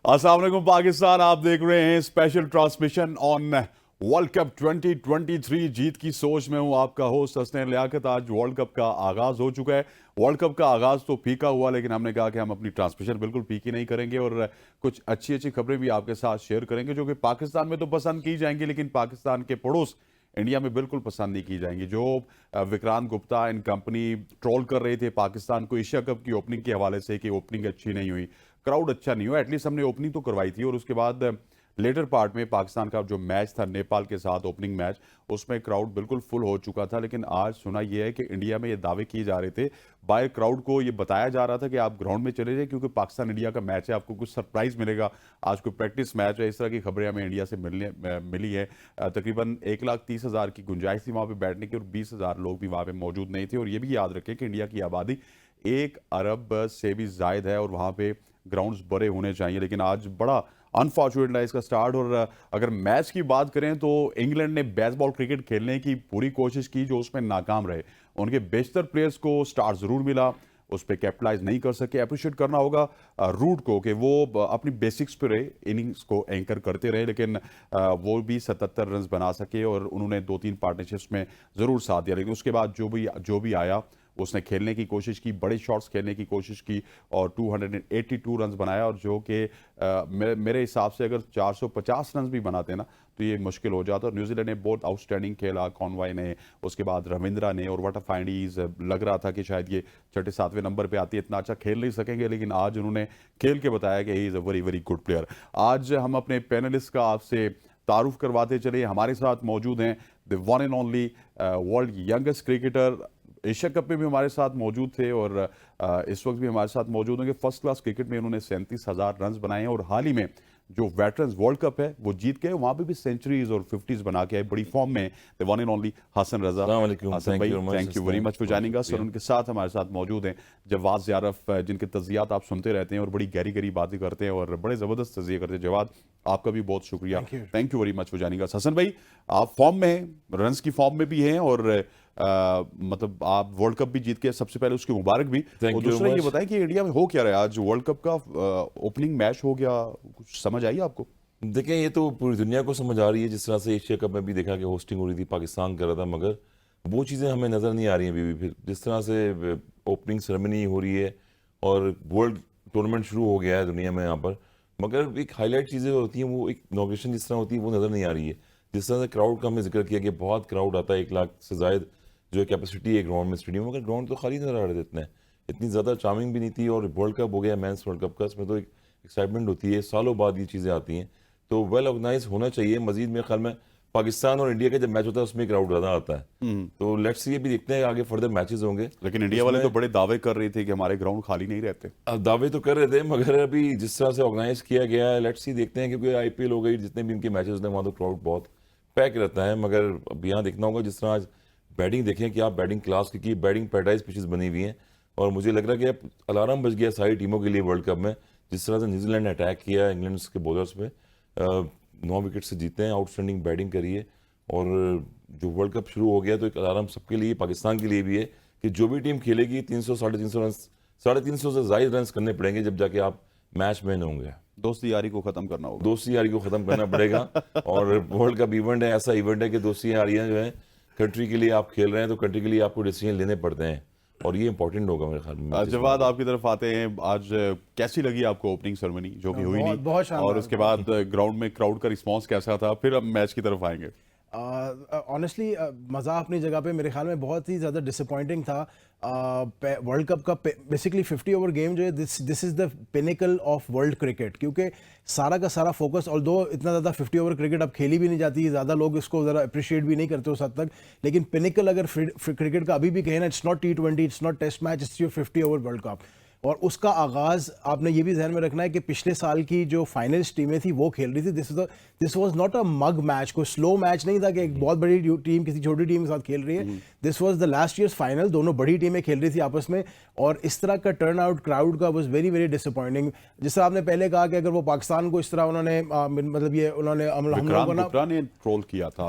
अस्सलाम वालेकुम पाकिस्तान, आप देख रहे हैं special transmission on world cup 2023। जीत की सोच में हूं आपका होस्ट हसनैन लियाकत। आज वर्ल्ड कप का आगाज हो चुका है। वर्ल्ड कप का आगाज तो फीका हुआ, लेकिन हमने कहा कि हम अपनी ट्रांसमिशन बिल्कुल फीकी नहीं करेंगे और कुछ अच्छी अच्छी खबरें भी आपके साथ शेयर करेंगे जो कि पाकिस्तान में तो पसंद की जाएंगी, लेकिन पाकिस्तान के पड़ोस इंडिया में बिल्कुल पसंद नहीं की जाएंगी। जो Vikrant Gupta and company troll कर रहे थे पाकिस्तान को एशिया कप की ओपनिंग के हवाले से कि ओपनिंग अच्छी नहीं हुई, क्राउड अच्छा नहीं हुआ। एटलीस्ट हमने ओपनिंग तो करवाई थी और उसके बाद लेटर पार्ट में पाकिस्तान का जो मैच था नेपाल के साथ, ओपनिंग मैच, उसमें क्राउड बिल्कुल फुल हो चुका था। लेकिन आज सुना यह है कि इंडिया में ये दावे किए जा रहे थे, बाय क्राउड को ये बताया जा रहा था कि आप ग्राउंड में चले जाए क्योंकि पाकिस्तान इंडिया का मैच है, आपको कुछ सरप्राइज मिलेगा, आज कोई प्रैक्टिस मैच है। इस तरह की खबरें हमें इंडिया से मिली है। तकरीबन 1,30,000 की गुंजाइश थी वहाँ पे बैठने की और 20,000 लोग भी वहाँ पे मौजूद नहीं थे। और ये भी याद रखें कि इंडिया की आबादी 1 अरब से भी जायद है और वहाँ पे ग्राउंड्स बड़े होने चाहिए। लेकिन आज बड़ा अनफॉर्चुनेट है इसका स्टार्ट। और अगर मैच की बात करें तो इंग्लैंड ने बेसबॉल क्रिकेट खेलने की पूरी कोशिश की जो उसमें नाकाम रहे। उनके बेशतर प्लेयर्स को स्टार जरूर मिला, उस पर कैपिटलाइज नहीं कर सके। अप्रिशिएट करना होगा रूट को कि वो अपनी बेसिक्स पे रहे, इनिंग्स को एंकर करते रहे, लेकिन वो भी 77 रन बना सके और उन्होंने 2-3 पार्टनरशिप्स में ज़रूर साथ दिया। लेकिन उसके बाद जो भी आया उसने खेलने की कोशिश की, बड़े शॉट्स खेलने की कोशिश की और 282 रन बनाया। और जो कि मेरे हिसाब से अगर 450 रन भी बनाते ना तो ये मुश्किल हो जाता। और न्यूजीलैंड ने बहुत आउटस्टैंडिंग खेला, कॉनवाई ने, उसके बाद रविंद्रा ने, और व्हाट अ फाइंडीज। लग रहा था कि शायद ये 6-7वें नंबर पे आती है, इतना अच्छा खेल नहीं सकेंगे, लेकिन आज उन्होंने खेल के बताया कि he is a very very good player. आज हम अपने पैनलिस्ट का आपसे तारुफ करवाते चले। हमारे साथ मौजूद हैं the one and only world youngest cricketer, Asia cup में भी हमारे साथ मौजूद थे और इस वक्त भी हमारे साथ मौजूद होंगे। फर्स्ट क्लास क्रिकेट में उन्होंने 37,000 रन बनाए हैं और हाल ही में जो वेटरन्स वर्ल्ड कप है वो जीत गए, वहां पे भी सेंचुरीज और 50s बना के आए, बड़ी फॉर्म में the one and only Hasan Raza. Hasan भाई, thank you very much for joining us. और उनके साथ हमारे साथ मौजूद हैं जवाद ज़ियारफ, जिनके तजियात आप सुनते रहते हैं और बड़ी गहरी गहरी बातें करते हैं और बड़े ज़बरदस्त तजिए करते हैं। जवाद, आपका भी बहुत शुक्रिया, thank you very much for joining us. Hasan भाई, आप फॉर्म में हैं, रन्स की फॉर्म में भी हैं और मतलब आप वर्ल्ड कप भी जीत के, सबसे पहले उसकी मुबारक भी। और दूसरा ये बताएं कि इंडिया में हो क्या रहा है आज, वर्ल्ड कप का ओपनिंग मैच हो गया, कुछ समझ आई आपको? देखें, ये तो पूरी दुनिया को समझ आ रही है। जिस तरह से एशिया कप में भी देखा कि होस्टिंग हो रही थी, पाकिस्तान कर रहा था, मगर वो चीज़ें हमें नज़र नहीं आ रही हैं अभी भी। फिर जिस तरह से ओपनिंग सेरेमनी हो रही है और वर्ल्ड टूर्नामेंट शुरू हो गया है दुनिया में यहाँ पर, मगर एक हाईलाइट चीज़ें होती हैं, वो एक इनॉग्रेशन जिस तरह होती है वो नज़र नहीं आ रही है। जिस तरह से क्राउड का हमने जिक्र किया कि बहुत क्राउड आता है, 1 लाख से ज़ायद जो है कैपेसिटी है ग्राउंड में, स्टेडियम, मगर ग्राउंड तो खाली नज़र आ रहे थे इतने, इतनी ज़्यादा चार्मिंग भी नहीं थी। और वर्ल्ड कप हो गया, मेंस वर्ल्ड कप का, इसमें तो एक एक्साइटमेंट होती है, सालों बाद ये चीज़ें आती हैं, तो वेल ऑर्गेनाइज होना चाहिए। मजीद मेरे ख्याल में पाकिस्तान और इंडिया का जब मैच होता है उसमें क्राउड ज़्यादा आता है, तो लेट्स ये भी देखते हैं आगे फर्दर मैचेस होंगे। लेकिन इंडिया वाले तो बड़े दावे कर रहे थे कि हमारे ग्राउंड खाली नहीं रहते। अब दावे तो कर रहे थे, मगर अभी जिस तरह से ऑर्गेनाइज किया गया है, लेट्स ही देखते हैं, क्योंकि आईपीएल हो गई, जितने भी इनके मैचेस हैं वहाँ तो क्राउड बहुत पैक रहता है। मगर अब यहाँ देखना होगा, जिस तरह आज बैटिंग देखें कि आप बैटिंग क्लास की बैटिंग पैराडाइज पिचेस बनी हुई हैं, और मुझे लग रहा है कि अब अलार्म बज गया सारी टीमों के लिए वर्ल्ड कप में। जिस तरह से न्यूजीलैंड ने अटैक किया इंग्लैंड के बॉलर्स पे, 9 विकेट से जीते हैं, आउटस्टैंडिंग बैटिंग करी है। और जो वर्ल्ड कप शुरू हो गया तो एक अलार्म सबके लिए, पाकिस्तान के लिए भी है कि जो भी टीम खेलेगी 300 350 रन, 350 से ज़ायद रन करने पड़ेंगे जब जाके आप मैच में होंगे। दोस्ती यारी को खत्म करना होगा, दोस्ती यारी को ख़त्म करना पड़ेगा। और वर्ल्ड कप इवेंट है, ऐसा इवेंट है कि दोस्ती यारियाँ जो है, कंट्री के लिए आप खेल रहे हैं तो कंट्री के लिए आपको डिसीजन लेने पड़ते हैं, और ये इंपॉर्टेंट होगा मेरे ख्याल में। जवाद, आपकी तरफ आते हैं। आज कैसी लगी आपको ओपनिंग सेरेमनी जो कि हुई नहीं, बहुत और उसके बाद ग्राउंड में क्राउड का रिस्पांस कैसा था? फिर हम मैच की तरफ आएंगे। ऑनेस्टली मज़ा अपनी जगह पे मेरे ख्याल में बहुत ही ज़्यादा डिसअपॉइंटिंग था। वर्ल्ड कप का बेसिकली 50 ओवर गेम जो है, this is the pinnacle of world cricket, क्योंकि सारा का सारा फोकस, और दो इतना ज़्यादा 50 ओवर क्रिकेट अब खेली भी नहीं जाती, ज़्यादा लोग इसको ज़रा अप्रिशिएट भी नहीं करते उस हद तक, लेकिन पिनेकल अगर क्रिकेट का अभी भी कहें ना, it's not T20, it's not test match, it's your 50 over world cup. और उसका आगाज़ आपने ये भी ध्यान में रखना है कि पिछले साल की जो फाइनल्स टीमें थी वो खेल रही थी। This was not a mug match, कोई स्लो मैच नहीं था कि एक बहुत बड़ी टीम किसी छोटी टीम के साथ खेल रही है। This was the last years final, दोनों बड़ी टीमें खेल रही थी आपस में, और इस तरह का टर्न आउट क्राउड का वाज वेरी वेरी डिसअपॉइंटिंग। जिस तरह आपने पहले कहा कि अगर वो पाकिस्तान को इस तरह उन्होंने मतलब ये उन्होंने हम लोगों ने ट्रोल किया था,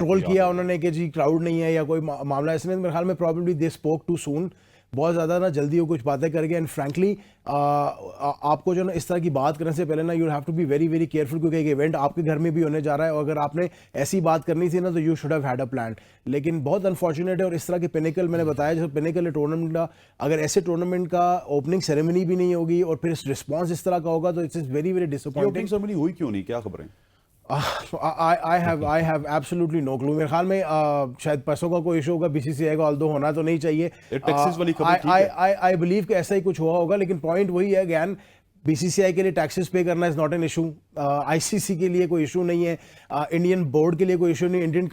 उन्होंने कि जी क्राउड नहीं है या कोई मामला, इसमें मेरे ख्याल में probably they spoke too soon. बहुत ज़्यादा ना जल्दी वो कुछ बातें कर गए। एंड फ्रैंकली आपको जो ना इस तरह की बात करने से पहले ना you have to be very very careful, क्योंकि एक इवेंट आपके घर में भी होने जा रहा है और अगर आपने ऐसी बात करनी थी ना तो you should have had a plan. लेकिन बहुत अनफॉर्चुनेट है। और इस तरह के पिनेकल, मैंने बताया जैसे पिनेकल टूर्नामेंट का, अगर ऐसे टूर्नामेंट का ओपनिंग सेरेमनी भी नहीं होगी और फिर रिस्पॉन्स इस तरह का होगा तो it's very very disappointing. Opening ceremony हुई क्यों नहीं, क्या खबरें? I have absolutely no clue। मेरे ख्याल में शायद पैसों का कोई इशू होगा बीसीसीआई का, ऑल्दो होना तो नहीं चाहिए। ये टैक्सेस वाली खबर ठीक है। आई बिलीव कि ऐसा ही कुछ हुआ होगा, लेकिन पॉइंट वही है ज्ञान, बीसीसीआई के लिए टैक्सेस पे करना is not an issue, ICC के लिए कोई इशू नहीं है, इंडियन बोर्ड के लिए कोई इशू नहीं, Indian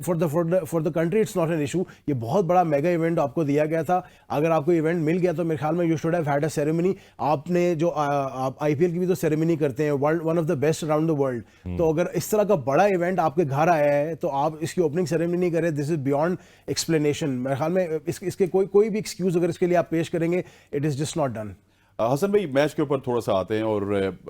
for the country it's not an issue. ये बहुत बड़ा मेगा इवेंट आपको दिया गया था, अगर आपको इवेंट मिल गया तो मेरे ख्याल में you should have had a ceremony. आपने जो आप आईपीएल की भी तो सेरेमनी करते हैं, world one of the best around the world, तो अगर इस तरह का बड़ा इवेंट आपके घर आया है तो आप इसकी ओपनिंग सेरेमनी नहीं करें, दिस इज बियॉन्ड एक्सप्लेनेशन। मेरे ख्याल में इसके कोई भी एक्सक्यूज अगर इसके लिए आप पेश करेंगे, it is just not done. Hasan भाई, मैच के ऊपर थोड़ा सा आते हैं, और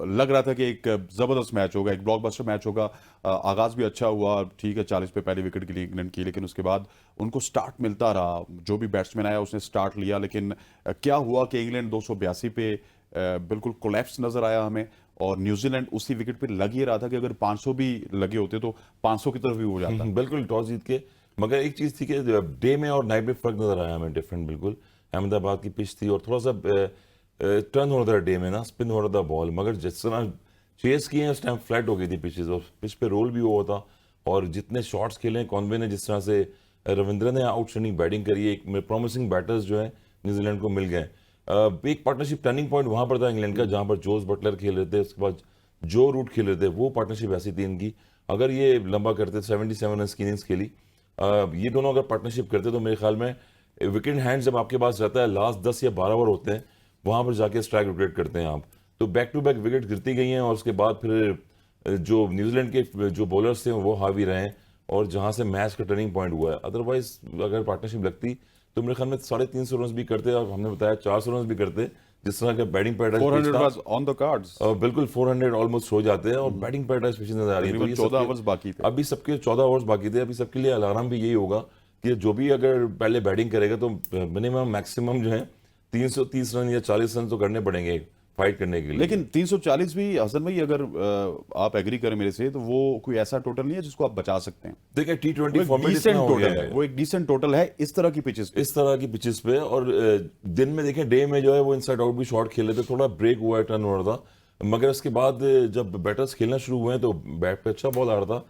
लग रहा था कि एक जबरदस्त मैच होगा, एक ब्लॉकबस्टर मैच होगा। आगाज भी अच्छा हुआ, ठीक है, 40 पे पहली विकेट के लिए इंग्लैंड की, लेकिन उसके बाद उनको स्टार्ट मिलता रहा, जो भी बैट्समैन आया उसने स्टार्ट लिया, लेकिन क्या हुआ कि इंग्लैंड 282 पे बिल्कुल कोलैप्स नजर आया हमें, और न्यूजीलैंड उसी विकेट पे लग ही रहा था कि अगर 500 भी लगे होते तो 500 की तरफ भी हो जाता। बिल्कुल टॉस जीत के, मगर एक चीज़ थी कि डे में और नाइट में फ़र्क नज़र आया हमें, डिफरेंट बिल्कुल। अहमदाबाद की पिच थी और थोड़ा सा टर्न हो रहा था डे में ना, स्पिन हो रहा था बॉल, मगर जिस तरह चेस किए उस टाइम फ्लैट हो गई थी पिचेस, और पिच पे रोल भी हुआ था। और जितने शॉट्स खेले कॉनवे ने, जिस तरह से रविंद्र ने आउटस्टैंडिंग बैटिंग करी है, एक प्रॉमिसिंग बैटर्स जो है न्यूजीलैंड को मिल गए। एक पार्टनरशिप टर्निंग पॉइंट वहाँ पर था इंग्लैंड का, जहाँ पर जोस बटलर खेल रहे थे, उसके बाद जो रूट खेल रहे थे, वो पार्टनरशिप ऐसी थी इनकी। अगर ये लंबा करते, 77 रन की इनिंग्स खेली, ये दोनों अगर पार्टनरशिप करते तो मेरे ख्याल में विकेट हैंड जब आपके पास रहता है, लास्ट 10 या 12 ओवर होते हैं, वहाँ पर जाके स्ट्राइक रोटेट करते हैं आप, तो बैक टू बैक विकेट गिरती गई हैं, और उसके बाद फिर जो न्यूजीलैंड के जो बॉलर्स थे वो हावी रहे हैं, और जहाँ से मैच का टर्निंग पॉइंट हुआ है। अदरवाइज अगर पार्टनरशिप लगती तो मेरे ख्याल में 350 रन भी करते, और हमने बताया 400 रन भी करते, जिस तरह का batting pattern 400 was on the cards। बिल्कुल 400 ऑलमोस्ट हो जाते हैं, और बैटिंग पैटर्न पिचेस नजर आ रही है। तो 14 ओवर्स बाकी थे, अभी सबके 14 ओवर्स बाकी थे, अभी सबके लिए अलार्म भी यही होगा कि जो भी अगर पहले बैटिंग करेगा तो मिनिमम मैक्सिमम जो है 330 रन या 40 रन तो करने पड़ेंगे फाइट करने के लिए। लेकिन 340 भी हसन भाई, अगर आप एग्री करें मेरे से, तो वो कोई ऐसा टोटल नहीं है जिसको आप बचा सकते हैं। देखिए T20 फॉर्मेट डिसेंट टोटल है, वो एक डिसेंट टोटल है इस तरह की पिचेस पे। इस तरह की पिचेस पे। और दिन में देखें, डे में जो है वो इनसाइड आउट भी शॉट खेल रहे थे, थोड़ा ब्रेक हुआ है, टर्न हो रहा था, मगर उसके बाद जब बैटर्स खेलना शुरू हुए तो बैट पे अच्छा बॉल आ रहा था,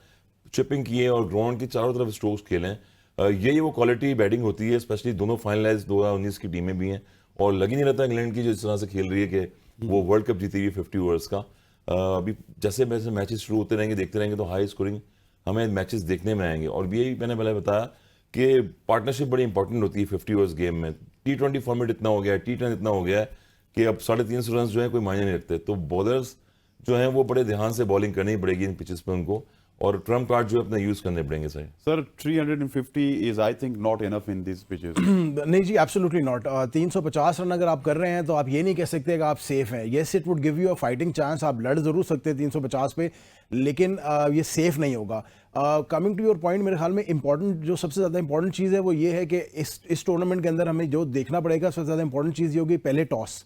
चिपिंग किए और ग्राउंड की चारों तरफ स्ट्रोक्स खेले। यही वो क्वालिटी बैटिंग होती है, स्पेशली दोनों फाइनलाइज 2019 की टीमें भी हैं, और लग ही नहीं रहता इंग्लैंड की जो इस तरह से खेल रही है कि वो वर्ल्ड कप जीती हुई 50 ओवर्स का। अभी जैसे जैसे मैचेस शुरू होते रहेंगे, देखते रहेंगे, तो हाई स्कोरिंग हमें मैचेस देखने में आएंगे। और यही मैंने पहले बताया कि पार्टनरशिप बड़ी इंपॉर्टेंट होती है 50 ओवर्स गेम में। T20 फॉर्मेट इतना हो गया है, T10 इतना हो गया है कि अब 350 रन जो है कोई मायने नहीं रखते, तो बॉलर्स जो हैं वो बड़े ध्यान से बॉलिंग करनी पड़ेगी इन पिचेस पे उनको, और ट्रम्प कार्ड जो है अपना यूज करने पड़ेंगे। Sir 350 is I think not enough in this pitches. नहीं जी, एब्सोल्युटली नॉट। 350 रन अगर आप कर रहे हैं तो आप ये नहीं कह सकते कि आप सेफ हैं। Yes, it would give you a fighting chance, आप लड़ जरूर सकते हैं 350 पे, लेकिन ये सेफ नहीं होगा। कमिंग टू योर पॉइंट, मेरे ख्याल में इंपॉर्टेंट, जो सबसे ज़्यादा इंपॉर्टेंट चीज़ है वो ये है कि इस टूर्नामेंट के अंदर हमें जो देखना पड़ेगा, सबसे ज़्यादा इंपॉर्टेंट चीज़ ये होगी पहले टॉस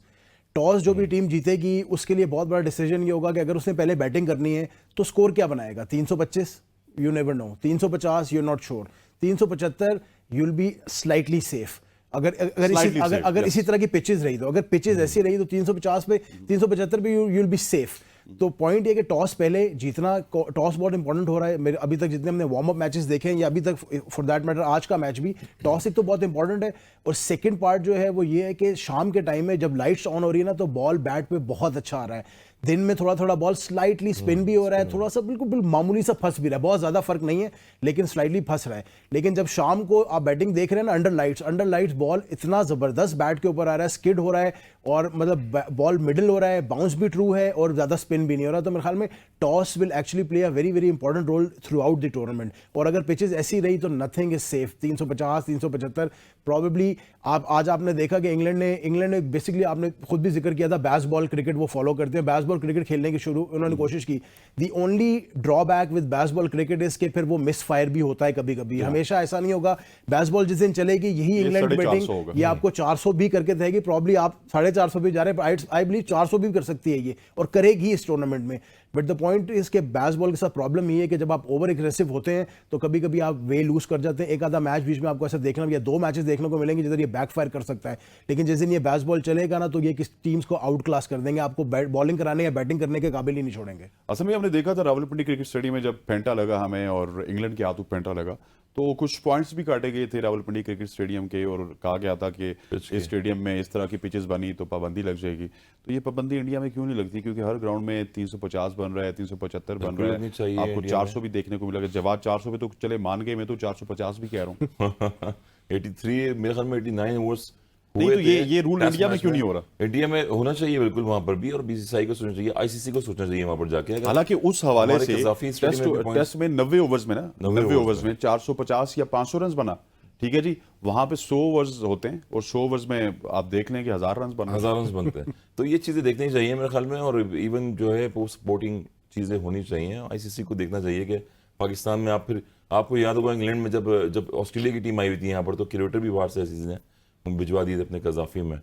जो भी टीम जीतेगी उसके लिए बहुत बड़ा डिसीजन ये होगा कि अगर उसने पहले बैटिंग करनी है तो स्कोर क्या बनाएगा। 325, you never know. 350, you not sure. 375, you will be slightly safe. अगर इसी तरह की पिचेस रही, तो अगर पिचेस ऐसी रही तो 350 पे, 375 पे यू विल बी सेफ। तो पॉइंट ये कि टॉस पहले जीतना, टॉस बहुत इंपॉर्टेंट हो रहा है। मेरे अभी तक जितने हमने वार्म अप मैचेस देखे हैं, या अभी तक फॉर दैट मैटर आज का मैच भी, टॉस एक तो बहुत इंपॉर्टेंट है। और सेकंड पार्ट जो है वो ये है कि शाम के टाइम में जब लाइट्स ऑन हो रही है ना, तो बॉल बैट पे बहुत अच्छा आ रहा है। दिन में थोड़ा थोड़ा बॉल स्लाइटली स्पिन भी हो रहा है, थोड़ा सा बिल्कुल मामूली सा फंस भी रहा है, बहुत ज्यादा फर्क नहीं है लेकिन स्लाइटली फंस रहा है। लेकिन जब शाम को आप बैटिंग देख रहे हैं ना, अंडर लाइट्स बॉल इतना जबरदस्त बैट के ऊपर आ रहा है, स्किड हो रहा है, और मतलब बॉल मिडिल हो रहा है, बाउंस भी ट्रू है, और ज्यादा स्पिन भी नहीं हो रहा। तो मेरे ख्याल में toss will actually play a very very important role throughout the tournament. और अगर पिचेस ऐसी रही तो नथिंग इज सेफ। 350, 375 प्रॉबेबली। आज आपने देखा कि इंग्लैंड ने बेसिकली, आपने खुद भी जिक्र किया था, बैस बॉल क्रिकेट वो फॉलो करते हैं। बैस बैसबॉल क्रिकेट खेलने की उन्होंने कोशिश की। The only drawback with Bazball cricket is कि फिर वो मिस फायर भी होता है कभी कभी, हमेशा ऐसा नहीं होगा। बैसबॉल जिस दिन चलेगी यही इंग्लैंड बैटिंग ये आपको 400 भी करके देगी, प्रॉब्ली आप 450 भी जा रहे हैं, आई बिलीव 400 भी कर सकती है ये, और करेगी इस टूर्नामेंट में। बट द पॉइंट इज के बैसबॉल के साथ प्रॉब्लम ये है कि जब आप ओवर एग्रेसिव होते हैं तो कभी कभी आप वे लूज कर जाते हैं। एक आधा मैच बीच में आपको ऐसा देखना या 2 मैचेस देखने को मिलेंगे जिधर ये बैकफायर कर सकता है, लेकिन जिस दिन ये बैसबॉल चलेगा ना तो ये किस टीम्स को आउट क्लास कर देंगे, आपको बॉलिंग कराने या बैटिंग करने के काबिल ही नहीं छोड़ेंगे। असल में हमने देखा था रावलपिंडी क्रिकेट स्टेडियम में जब फेंटा लगा हमें और इंग्लैंड के हाथों फेंटा लगा तो कुछ पॉइंट्स भी काटे गए थे रावलपिंडी क्रिकेट स्टेडियम के, और कहा गया था कि इस स्टेडियम में इस तरह की पिचेस बनी तो पाबंदी लग जाएगी। तो ये पाबंदी इंडिया में क्यों नहीं लगती? क्योंकि हर ग्राउंड में 350 बन रहा है, 375 बन रहा है, आपको 400 भी देखने को मिलेगा। जवाब 400 पे तो चले मान गए, मैं तो 450 भी कह रहा हूँ। 83 मेरे ख्याल में 89 ओवर्स नहीं तो ये रूल इंडिया में क्यों नहीं हो रहा? इंडिया में होना चाहिए बिल्कुल वहां पर भी, और बीसीसीआई को सोचना चाहिए, आईसीसी को सोचना चाहिए वहां पर जाके। हालांकि उस हवाले से टेस्ट टेस्ट में 90 ओवर्स में ना 90 ओवर्स में 450 या 500 रन बना, ठीक है जी, वहां पे 100 ओवर्स होते हैं और 100 ओवर्स में आप देख लें कि 1000 रन बनते हैं। तो ये चीजें देखनी चाहिए मेरे ख्याल में, और इवन जो है पोस्ट स्पोर्टिंग चीजें होनी चाहिए। आईसीसी को देखना चाहिए कि पाकिस्तान में आप फिर आपको याद होगा इंग्लैंड में जब ऑस्ट्रेलिया की टीम आई हुई थी यहाँ पर, तो क्रिकेटर भी बाहर से ऐसी चीजें भिजवा दिए थे अपने कजाफी में।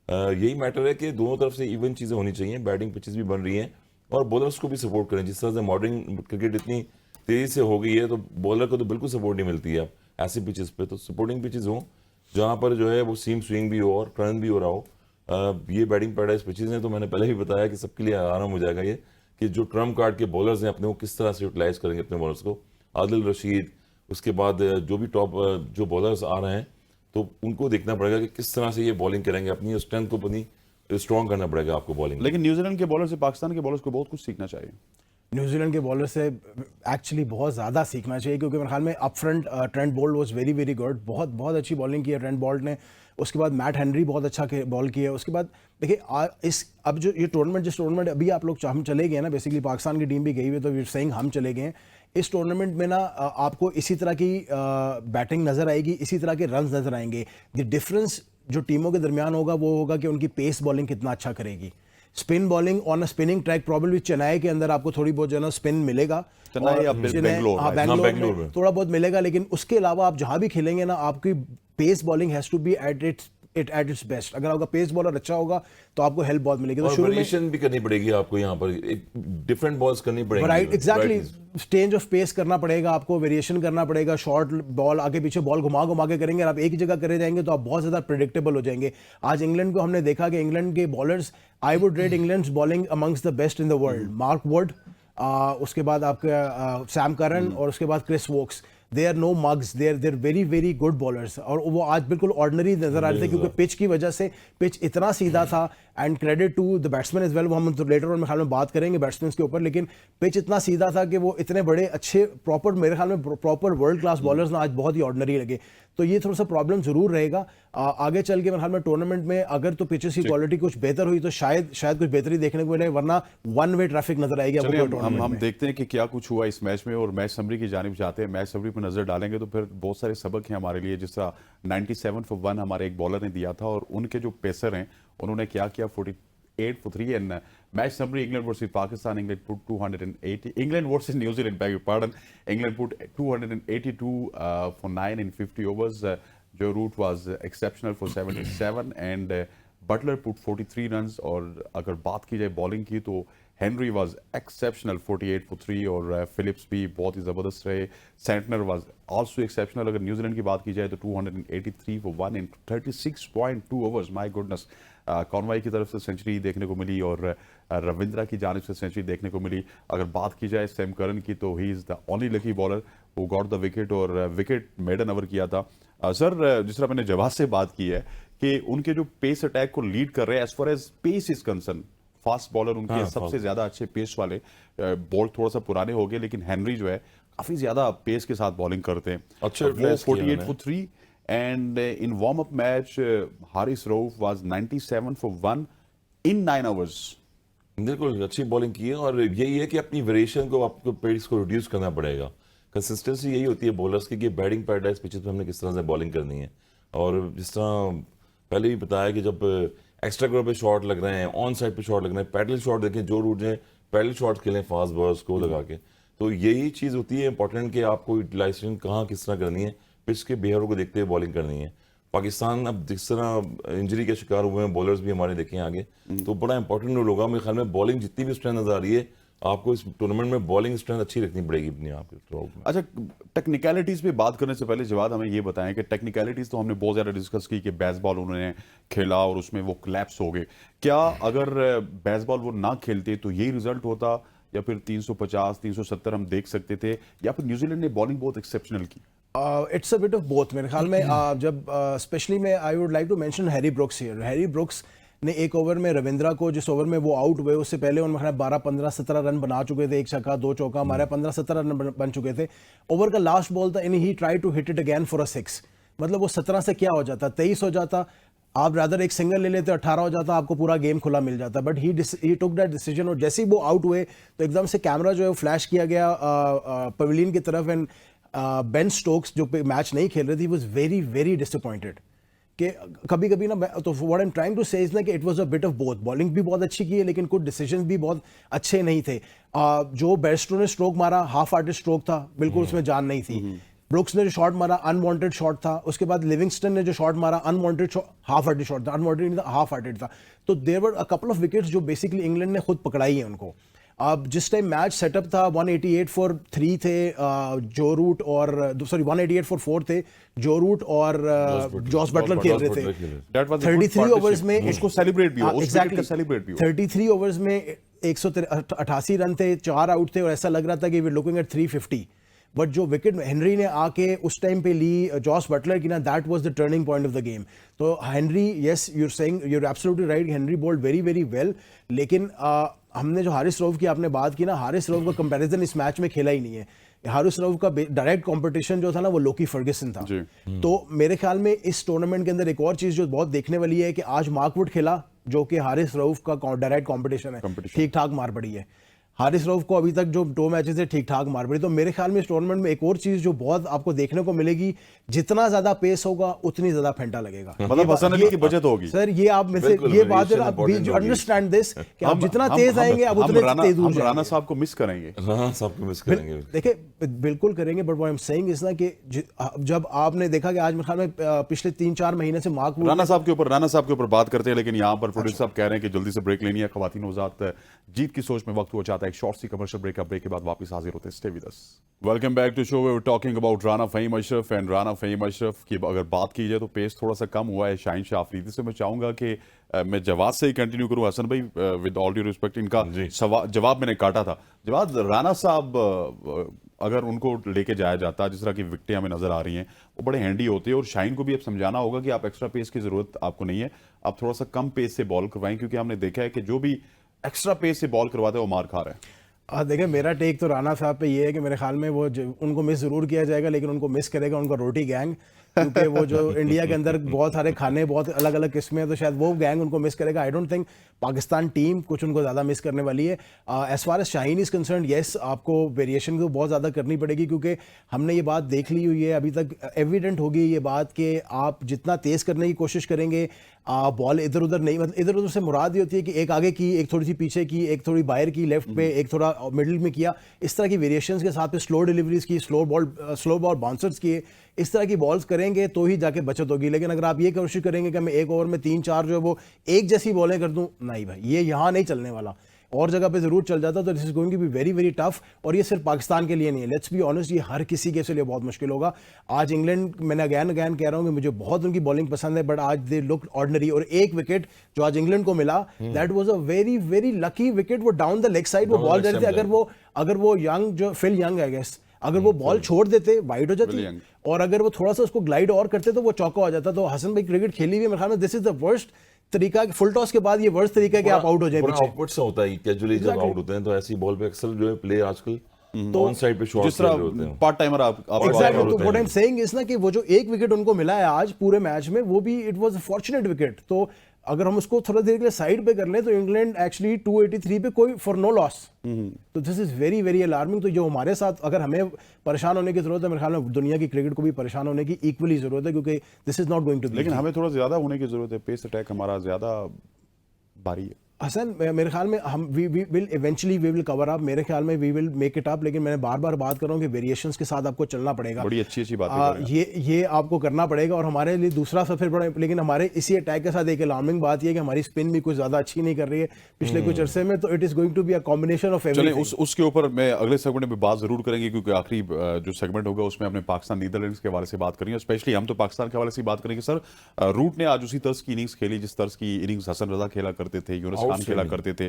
यही मैटर है कि दोनों तरफ से इवन चीज़ें होनी चाहिए, बैटिंग पिचेस भी बन रही हैं और बॉलर्स को भी सपोर्ट करें। जिस तरह से मॉडर्न क्रिकेट इतनी तेज़ी से हो गई है तो बॉलर को तो बिल्कुल सपोर्ट नहीं मिलती है ऐसी पिचेस पे। तो सपोर्टिंग पिचेस हों जहाँ पर जो है वो सीम स्विंग भी हो और टर्न भी हो रहा हो। ये बैटिंग पैराडाइज पिचेस हैं, तो मैंने पहले भी बताया कि सबके लिए आराम हो जाएगा ये कि जो ट्रम्प कार्ड के बॉलर्स हैं अपने वो किस तरह से यूटिलाइज करेंगे अपने बॉलर्स को। आदिल रशीद, उसके बाद जो भी टॉप जो बॉलर्स आ रहे हैं तो उनको देखना पड़ेगा कि किस तरह से ये बॉलिंग करेंगे, अपनी स्ट्रेंथ को अपनी स्ट्रॉन्ग करना पड़ेगा आपको बॉलिंग। लेकिन न्यूजीलैंड के बॉलर से पाकिस्तान के बॉलर्स को बहुत कुछ सीखना चाहिए। न्यूजीलैंड के बॉलर से एक्चुअली बहुत ज़्यादा सीखना चाहिए, क्योंकि मेरे ख्याल में up front Trent Boult was very very good, बहुत अच्छी बॉलिंग की है ट्रेंट बोल्ट ने। उसके बाद मैट हेनरी बहुत अच्छा बॉल किया है। उसके बाद देखिए अब जो ये टूर्नामेंट जिस टूर्नामेंट अभी आप लोग हम चले गए ना, बेसिकली पाकिस्तान की टीम भी गई हुई है, तो वी सेइंग हम चले गए हैं इस टूर्नामेंट में ना, आपको इसी तरह की बैटिंग नज़र आएगी, इसी तरह के रन्स नज़र आएंगे। द डिफरेंस जो टीमों के दरमियान होगा वो होगा कि उनकी पेस बॉलिंग कितना अच्छा करेगी। Spin bowling on a spinning track probably Chennai के अंदर आपको थोड़ी बहुत जो है ना स्पिन मिलेगा, बेंगलोर में थोड़ा बहुत मिलेगा, लेकिन उसके अलावा आप जहां भी खेलेंगे ना आपकी pace bowling has to be at its best. अगर आपका पेस बॉलर अच्छा होगा तो आपको हेल्प बहुत मिलेगी। तो शुरू में भी करनी पड़ेगी आपको, यहाँ पर डिफरेंट बॉल्स करनी पड़ेगी, right exactly, change of pace करना पड़ेगा आपको, वेरिएशन करना पड़ेगा, शॉर्ट बॉल आगे पीछे बॉल घुमा के करेंगे। आप एक ही जगह करे जाएंगे तो आप बहुत ज्यादा प्रेडिक्टेबल हो जाएंगे। आज इंग्लैंड को हमने देखा कि इंग्लैंड के bowlers, I would rate England's bowling amongst the best in the world. Mark Wood, उसके बाद आपका सैम करन और उसके बाद Chris Woakes, they are no mugs, they are very very good bowlers. और वो आज बिल्कुल ऑर्डिनरी नजर आ रहे थे क्योंकि पिच की वजह से, पिच इतना सीधा था, and credit to the batsman as well, वो हम तो लेटर ऑन में ख्याल में बात करेंगे बैट्समैन के ऊपर, लेकिन पिच इतना सीधा था कि वो इतने बड़े अच्छे प्रॉपर, मेरे ख्याल में प्रॉपर वर्ल्ड क्लास बॉलर्स ना आज बहुत ही ऑर्डिनरी लगे। तो ये थोड़ा सा प्रॉब्लम जरूर रहेगा आगे चल के। मेरे ख्याल में टूर्नामेंट में अगर तो पिचेस की क्वालिटी कुछ बेहतर हुई तो शायद कुछ बेहतरी देखने को मिले, वरना वन वे ट्रैफिक नजर आएगी। हम देखते हैं कि क्या कुछ हुआ इस मैच में और मैच समरी की जानिब जाते हैं। मैच समरी पर नजर डालेंगे तो फिर बहुत सारे सबक हैं हमारे लिए। जिस तरह 97 for 1 हमारे एक बॉलर ने दिया था और उनके जो पेसर हैं उन्होंने क्या किया, 48 for 3 and match summary England versus Pakistan, England put 280, England versus New Zealand, bag pardon, England put 282 for 9 in 50 overs. Joe Root was exceptional for 77 and Butler put 43 runs। और अगर बात की जाए बॉलिंग की तो हेनरी वाज एक्सेप्शनल 48 for 3 और Philips भी बहुत ही ज़बरदस्त रहे। Santner was also exceptional. अगर न्यूजीलैंड की बात की जाए तो 283 for 1 in 36.2 overs। My goodness, convoy की तरफ से सेंचुरी देखने को मिली और रविंद्रा की जानिब से सेंचुरी देखने को मिली। अगर बात की जाए सैम करन की तो he is the only lucky bowler who got the wicket और विकेट मेडन ओवर किया था। सर, जिस तरह मैंने जवाब से बात की है कि उनके जो पेस अटैक को लीड कर रहे हैं as far as pace is concern, fast bowler उनके सबसे ज्यादा अच्छे पेस वाले। बॉल थोड़ा सा पुराने हो गए लेकिन हेनरी जो है काफी ज्यादा पेस के साथ बॉलिंग करते हैं। अच्छा, 48 for 3 and in warm up match Haris Rauf was 97 for 1 in 9 overs। बिल्कुल अच्छी बॉलिंग की है और यही है कि अपनी वेरिएशन को, आपको पेस को रिड्यूस करना पड़ेगा। कंसिस्टेंसी यही होती है बॉलर्स की कि बैटिंग पैराडाइज पिचेस पे हमने किस तरह से बॉलिंग करनी है। और जिस तरह पहले भी बताया कि जब एक्स्ट्रा कवर पे शॉट लग रहे हैं, ऑन साइड पे शॉट लग रहे हैं, पैडल शॉट देखें, जो रूट ने पैडल शॉट खेलें फास्ट बॉलर्स को लगा के। तो यही चीज़ होती है इंपॉर्टेंट कि आपको यूटिलाइजेशन कहाँ किस तरह करनी है, पिच के बिहेवियर को देखते हुए बॉलिंग करनी है। पाकिस्तान अब जिस तरह इंजरी के शिकार हुए हैं बॉलर्स भी हमारे देखे हैं आगे, तो बड़ा इंपॉर्टेंट रोल होगा मेरे ख्याल में। बॉलिंग जितनी भी स्ट्रेंथ नजर आ रही है, आपको इस टूर्नामेंट में बॉलिंग स्ट्रेंथ अच्छी रखनी पड़ेगी अपने आप के। अच्छा, टेक्निकलिटीज पे बात करने से पहले जवाद हमें ये बताएं कि टेक्निकलिटीज तो हमने बहुत ज़्यादा डिस्कस की कि बेसबॉल उन्होंने खेला और उसमें वो क्लैप्स हो गए। क्या अगर बेसबॉल वो ना खेलते तो यही रिजल्ट होता, या फिर 350 370 हम देख सकते थे, या फिर न्यूजीलैंड ने बॉलिंग बहुत एक्सेप्शनल की? It's a bit of both मेरे ख्याल में। जब स्पेशली मैं I would like to mention Harry Brooks here. Harry Brooks ने एक ओवर में रविंद्रा को, जिस ओवर में वो आउट हुए उससे पहले उन्होंने 12 15 17 रन बना चुके थे, एक छक्का 2 चौका मारा, 15 17 रन बन चुके थे। ओवर का लास्ट बॉल था, he try to hit it again for a 6। मतलब वो 17 से क्या हो जाता, 23 हो जाता, आप रादर एक सिंगल ले लेते, 18 हो जाता, आपको पूरा गेम खुला मिल जाता। But he took that decision, और जैसे ही वो आउट हुए तो एकदम से कैमरा जो है वो फ्लैश किया गया पवेलियन की तरफ, एंड बेन स्टोक्स जो मैच नहीं खेल रही थी वाज वेरी वेरी डिसअपॉइंटेड। कि कभी कभी ना, तो what I am trying to say is ना कि it was a bit of both. Bowling भी बहुत अच्छी की है लेकिन कुछ डिसीजंस भी बहुत अच्छे नहीं थे। जो बेस्टो ने स्ट्रोक मारा, हाफ हार्टेड स्ट्रोक था, बिल्कुल उसमें जान नहीं थी। ब्रुक्स ने जो शॉट मारा अनवांटेड शॉट था। उसके बाद लिविंगस्टन ने जो शॉट मारा अनवांटेड हाफ हार्टेड शॉट था, अनवांटेड नहीं था, हाफ हार्टेड था। तो there were a couple of wickets जो बेसिकली इंग्लैंड ने खुद पकड़ाई है उनको। अब जिस टाइम मैच सेटअप था 188 फॉर 3 थे जो रूट, और सॉरी 188 फॉर 4 थे जो रूट और जॉस बटलर खेल रहे थे। 33 ओवर्स में उसको सेलिब्रेट भी हो, उस विकेट का सेलिब्रेट भी हो। 33 ओवर्स में 188 रन थे, 4 आउट थे, और ऐसा लग रहा था कि वी लुकिंग एट 350। बट जो विकेट हेनरी ने आके उस टाइम पे ली जॉस बटलर की ना, that was the turning point of the game. तो Henry, yes you are saying, you are absolutely right, Henry bowled very very well. लेकिन हमने जो हारिस रऊफ की आपने बात की ना, हारिस रऊफ का कंपैरिजन इस मैच में खेला ही नहीं है। हारिस रऊफ का डायरेक्ट कंपटीशन जो था ना वो लोकी फर्गसन था। तो मेरे ख्याल में इस टूर्नामेंट के अंदर एक और चीज जो बहुत देखने वाली है कि आज मार्क वुड खेला, जो कि हारिस रऊफ का डायरेक्ट कंपटीशन है, ठीक ठाक मार पड़ी है। हारिस रऊफ को अभी तक जो 2 मैचेस है ठीक ठाक मार पड़ी। तो मेरे ख्याल में इस टूर्नामेंट में एक और चीज जो बहुत आपको देखने को मिलेगी, जितना ज्यादा पेस होगा उतनी ज्यादा फेंटा लगेगा। मतलब हसन अली की बचत होगी सर, ये आप में से ये बात है, अंडरस्टैंड दिस कि आप जितना तेज आएंगे आप उतने तेज दूर जाएंगे। राणा साहब को मिस करेंगे, राणा साहब को मिस करेंगे, देखिए बिल्कुल करेंगे। But what I am saying is ना कि जब आपने देखा कि आज मेरे ख्याल में पिछले 3-4 महीने से मार्क राणा साहब के ऊपर बात करते हैं, लेकिन यहाँ पर प्रोड्यूसर साहब कह रहे हैं कि जल्दी से ब्रेक लेनी है। ख्वातीन नौजात जीत की सोच में वक्त हुआ चाहता है एक शॉर्ट सी कमर्शियल ब्रेक के बाद वापस हाजिर होते हैं। Stay with us. Welcome back to show. We were talking about Rana Faheem Ashraf and Rana Faheem Ashraf की अगर बात की जाए तो पेस थोड़ा सा कम हुआ है शाहीन शाह अफरीदी से। मैं चाहूंगा कि मैं जवाब से ही कंटिन्यू करूं। हसन भाई, विद ऑल ड्यू रिस्पेक्ट, इनका जवाब मैंने काटा था। जवाब, राना साहब अगर उनको लेके जाया जाता, जिस तरह की विकेटें हमें नजर आ रही हैं, वो बड़े हैंडी होते हैं। और शाहीन को भी अब समझाना होगा कि आप एक्स्ट्रा पेस की जरूरत आपको नहीं है, आप थोड़ा सा कम पेस से बॉल करवाएं, क्योंकि हमने देखा है कि जो भी एक्स्ट्रा पेस से बॉल करवाते हैं वो मार खा रहे हैं। देखिए, मेरा टेक तो राना साहब पे ये है कि मेरे ख्याल में वो उनको मिस जरूर किया जाएगा, लेकिन उनको मिस करेगा उनका रोटी गैंग, क्योंकि वो जो इंडिया के अंदर बहुत सारे खाने, बहुत अलग अलग किस्में हैं, तो शायद वो गैंग उनको मिस करेगा। I don't think Pakistan team कुछ उनको ज़्यादा मिस करने वाली है। As far as Shaheen is concern, yes आपको वेरिएशन को बहुत ज़्यादा करनी पड़ेगी, क्योंकि हमने ये बात देख ली हुई है, अभी तक एविडेंट होगी ये बात कि आप जितना तेज़ करने की कोशिश करेंगे, बॉल इधर उधर नहीं, मतलब इधर उधर से मुराद ये होती है कि एक आगे की, एक थोड़ी सी पीछे की, एक थोड़ी बाहर की लेफ्ट पे, एक थोड़ा मिडिल में किया, इस तरह की वेरिएशंस के साथ स्लो डिलीवरीज की, स्लो बॉल बाउंसर्स किए, इस तरह की बॉल्स करेंगे तो ही जाके बचत होगी। लेकिन अगर आप ये कोशिश करेंगे कि मैं एक ओवर में 3-4 जो है वो एक जैसी बॉलें कर दूं, नहीं भाई, ये यहाँ नहीं चलने वाला। और जगह पे जरूर चल जाता, तो this is going to be very very tough. और ये सिर्फ पाकिस्तान के लिए नहीं है, लेट्स बी ऑनेस्ट, ये हर किसी के लिए बहुत मुश्किल होगा। आज इंग्लैंड, मैंने अगैन कह रहा हूँ कि मुझे बहुत उनकी बॉलिंग पसंद है, बट आज दे लुक ऑर्डिनरी। और एक विकेट जो आज इंग्लैंड को मिला, that was a very very lucky wicket. वो डाउन द लेग साइड वो बॉल दे रहे थे, अगर वो यंग, जो फिल यंग आई गेस, अगर वो बॉल छोड़ देते वाइड हो जाती, और अगर वो थोड़ा सा उसको ग्लाइड और करते तो वो चौका हो जाता। तो हसन भाई क्रिकेट खेली हुई है, मेरे ख्याल में दिस इज द वर्स्ट तरीका, फुल टॉस के बाद ये वर्स्ट तरीका है कि आप आउट हो जाए पीछे। आउटपुट से होता है कैजुअली, जब आउट होते हैं तो ऐसी बॉल पे अक्सर जो है प्लेयर आजकल तो ऑन साइड पे शॉट जिस तरह पार्ट टाइमर आप एग्जैक्टली। तो what I am saying is ना कि वो जो एक विकेट उनको मिला है आज पूरे मैच में, वो भी it was a fortunate wicket. तो अगर हम उसको थोड़ा देर के लिए साइड पे कर लें तो इंग्लैंड एक्चुअली 283 पे कोई फॉर नो लॉस। तो this is very very alarming. तो जो हमारे साथ अगर हमें परेशान होने की जरूरत है, मेरे ख्याल में दुनिया की क्रिकेट को भी परेशान होने की इक्वली जरूरत है, क्योंकि this is not going to be. लेकिन हमें थोड़ा ज्यादा होने की जरूरत है, पेस अटैक हमारा ज्यादा भारी है। हसन, मेरे ख्याल में हम we will eventually we will cover up, मेरे ख्याल में we will make it up. लेकिन मैंने बार बार बात कर रहा हूँ कि वेरिएशंस के साथ आपको चलना पड़ेगा। बड़ी अच्छी अच्छी बातें ये आपको करना पड़ेगा। और हमारे लिए दूसरा सबसे बड़ा, लेकिन हमारे इसी अटैक के साथ एक अलार्मिंग बात ये है कि हमारी स्पिन भी कुछ ज्यादा अच्छी नहीं कर रही है पिछले कुछ अरसे में। तो it is going to be a combination of चलें एवरीथिंग। उसके ऊपर मैं अगले सेगमेंट में बात जरूर करेंगे, क्योंकि आखिरी जो सेगमेंट होगा उसमें अपने पाकिस्तान नीदरलैंड्स के हवाले से बात करेंगे। स्पेशली हम तो पाकिस्तान के हवाले से बात करेंगे। सर, रूट ने आज उसी तर्ज की इनिंग्स खेली जिस तर्ज की इनिंग्स हसन रजा खेला करते थे, यूनुस खान खेला करते थे।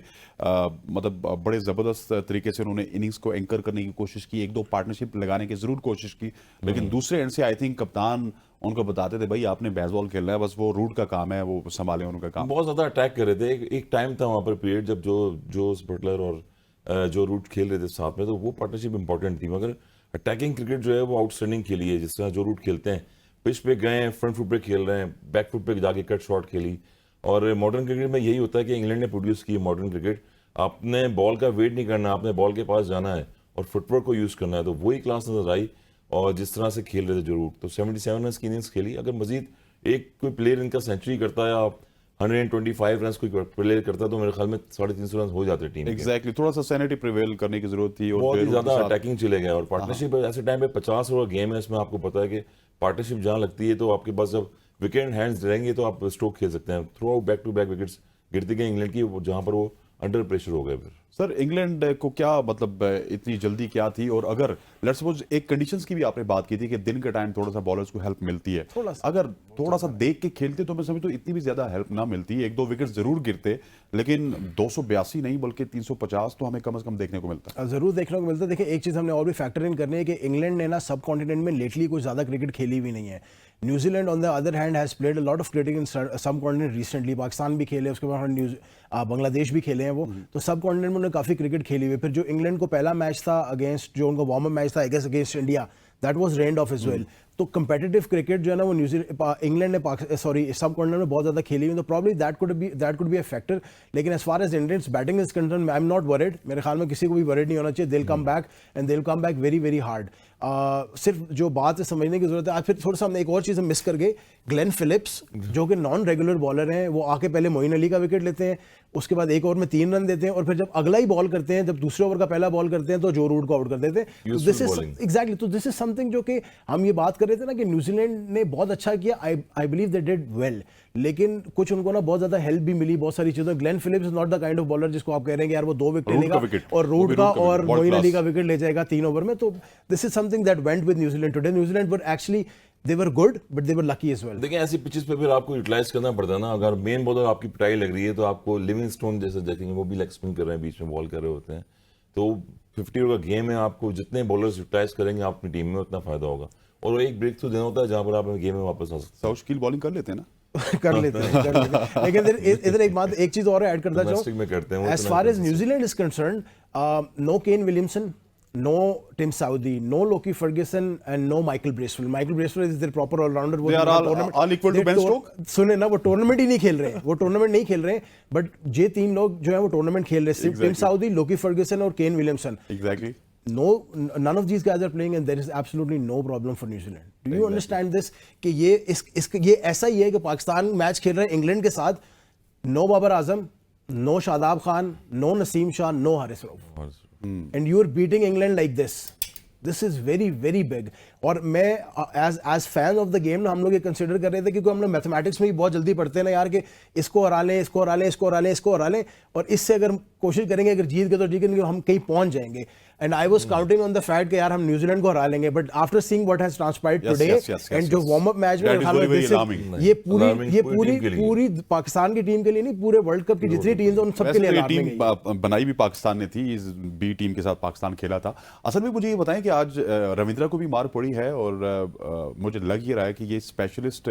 मतलब बड़े जबरदस्त तरीके से उन्होंने इनिंग्स को एंकर करने की कोशिश की, एक दो पार्टनरशिप लगाने की जरूर कोशिश की। लेकिन दूसरे एंड से आई थिंक कप्तान उनको बताते थे भाई आपने बेसबॉल खेलना है, बस वो रूट का काम है, वो संभाले उनका काम। बहुत ज्यादा अटैक कर रहे थे। एक टाइम था वहां पर पीरियड जब जोस बटलर और जो रूट खेल रहे थे साथ में, तो वो पार्टनरशिप इंपॉर्टेंट थी। मगर अटैकिंग क्रिकेट जो है वो आउटस्टैंडिंग खेली है। जिस तरह जो रूट खेलते हैं, पिच पे गए, फ्रंट फुट पे खेल रहे हैं, बैक फुट पे जाके कट शॉट खेली। और मॉडर्न क्रिकेट में यही होता है कि इंग्लैंड ने प्रोड्यूस की मॉडर्न क्रिकेट। आपने बॉल का वेट नहीं करना, आपने बॉल के पास जाना है और फुटवर्क को यूज करना है। तो वही क्लास नजर आई और जिस तरह से खेल रहे थे जो रूट, तो 77 रन की इनिंग्स खेली। अगर मजीद एक कोई प्लेयर इनका सेंचुरी करता है या 125 रन कोई प्लेयर करता है, तो मेरे ख्याल में 350 रन हो जाते टीम के। एग्जैक्टली, थोड़ा सा सैनिटी प्रिवेल करने की जरूरत थी और बहुत ही प्लेयरों के ज्यादा साथ- अटैकिंग चले गए। और पार्टनरशिप ऐसे टाइम पे 50 ओवर गेम है, इसमें आपको पता है कि पार्टनरशिप जहां लगती है तो आपके पास जब विकेट हैंड्स रहेंगे तो आप स्ट्रोक खेल सकते हैं। Throughout back to back wickets गिरती गई इंग्लैंड की, जहां पर वो अंडर प्रेशर हो गए। फिर सर, इंग्लैंड को क्या मतलब इतनी जल्दी क्या थी? और अगर लेट्स सपोज एक कंडीशंस की भी आपने बात की थी कि दिन के टाइम थोड़ा सा बॉलर्स को हेल्प मिलती है, थोड़ा सा। अगर थोड़ा सा देख के खेलते तो मैं समझता हूं इतनी भी ज्यादा हेल्प ना मिलती। एक दो विकेट जरूर गिरते, लेकिन 282 नहीं बल्कि 350 तो हमें कम से कम देखने को मिलता है। जरूर देखने को मिलता है। देखिए, एक चीज हमने और भी फैक्टर इन करनी है कि इंग्लैंड ने ना सब कॉन्टिनेंट में लेटली कुछ ज्यादा क्रिकेट खेली भी नहीं है। New Zealand on the other hand has played a lot of cricket in सब कॉन्टिनेंट रिसेंटली। पाकिस्तान भी खेले, उसके बाद बांग्लादेश भी खेले हैं वो। तो सब कॉन्टिनेंट में उन्होंने काफी क्रिकेट खेली हुई। फिर जो इंग्लैंड को पहला मैच था अगेंस्ट, जो उनका वार्म अप मैच था against India, that was rained off as well. तो कंपेटिटिव क्रिकेट जो है ना वो इंग्लैंड ने सब कॉर्नर में बहुत ज्यादा खेली हुई। तो probably that could be a factor. लेकिन as far as Indians batting is concern, I am not worried. मेरे ख्याल में किसी को भी वरिड नहीं होना चाहिए। दे will come back and they will come back very very hard. सिर्फ जो बात है समझने की जरूरत है। आज फिर थोड़ा सा हमने एक और चीज मिस कर गए। ग्लेन फिलिप्स जो कि नॉन रेगुलर बॉलर हैं, वो आके पहले मोइन अली का विकेट लेते हैं, उसके बाद एक ओवर में 3 रन देते हैं, और फिर जब अगला ही बॉल करते हैं, जब दूसरे ओवर का पहला बॉल करते हैं, तो जो रूट को आउट कर देते हैं। दिस इज एग्जैक्टली, तो दिस इज समथिंग जो कि हम ये बात कर रहे थे ना कि न्यूजीलैंड ने बहुत अच्छा किया। I believe they did well, लेकिन कुछ उनको ना बहुत ज्यादा हेल्प भी मिली बहुत सारी चीजों। Glenn Phillips is not the kind of bowler जिसको आप कह रहे हैं कि यार वो 2 विकेट लेगा और रूट का और मोइन अली का विकेट ले जाएगा 3 ओवर में। तो this is something that went with New Zealand today. New Zealand were actually they were good but they were lucky as well। देखिए, ऐसी पिचेस पे फिर आपको यूटिलाइज करना पड़ता है ना। अगर मेन बॉलर आपकी पिटाई लग रही है तो आपको लिविंगस्टोन जैसे देखेंगे, वो भी लेग स्पिन कर रहे हैं, बीच में बॉल कर रहे होते हैं। तो 50 ओवर का गेम है, आपको जितने बॉलर्स यूटिलाइज करेंगे अपनी टीम में उतना फायदा होगा। और एक ब्रेक थ्रू देना होता है जहां पर आप गेम में वापस आ सकते हैं। साउशकील बॉलिंग कर लेते हैं ना कर लेते हैं। लेकिन इधर एक बात, एक चीज और ऐड करना Domestic में करते हैं चाहूँ। वो एज इतना far as New Zealand is concern, no Kane Williamson, no Tim Southee, no Loki Ferguson and no Michael Bracewell. Michael Bracewell is their proper all-rounder. They are all equal to Ben Stokes? सुने ना, वो tournament ही नहीं खेल रहे हैं, वो tournament नहीं खेल रहे हैं, बट ये 3 लोग जो है वो टूर्नामेंट खेल रहे हैं। सिर्फ टिम साउदी, लोकी फर्ग्यूसन और Kane Williamson. Exactly, none of these guys are playing and there is absolutely no problem for New Zealand. Do you understand this? कि ये ऐसा ही है कि पाकिस्तान मैच खेल रहे हैं इंग्लैंड के साथ, no Babar Azam, no Shadab Khan, no Naseem Shah, no Haris Rauf, and you are beating England like this. This is very very big. और मैं as fan of the game ना, हम लोग ये कंसिडर कर रहे थे, क्योंकि हम लोग मैथमेटिक्स में भी बहुत जल्दी पढ़ते हैं ना यार, कि इसको हरा लें, इसको हरा लें, इसको हरा लें, इसको हरा लें, और इससे अगर कोशिश करेंगे, अगर जीत गए तो ठीक है, हम कहीं पहुंच जाएंगे। And I was counting on the fact कि यार हम न्यूजीलैंड को हरा लेंगे, but after seeing what has transpired today and जो वार्म अप मैच में ये पूरी पाकिस्तान की टीम के लिए नहीं, पूरे वर्ल्ड कप की जितनी टीम्स हैं उन सबके लिए टीम बनाई भी पाकिस्तान ने थी। इस बी टीम के साथ पाकिस्तान खेला था। असल में मुझे ये बताएं कि आज रविंद्रा को भी मार पड़ी है, और मुझे लग ये रहा है कि ये स्पेशलिस्ट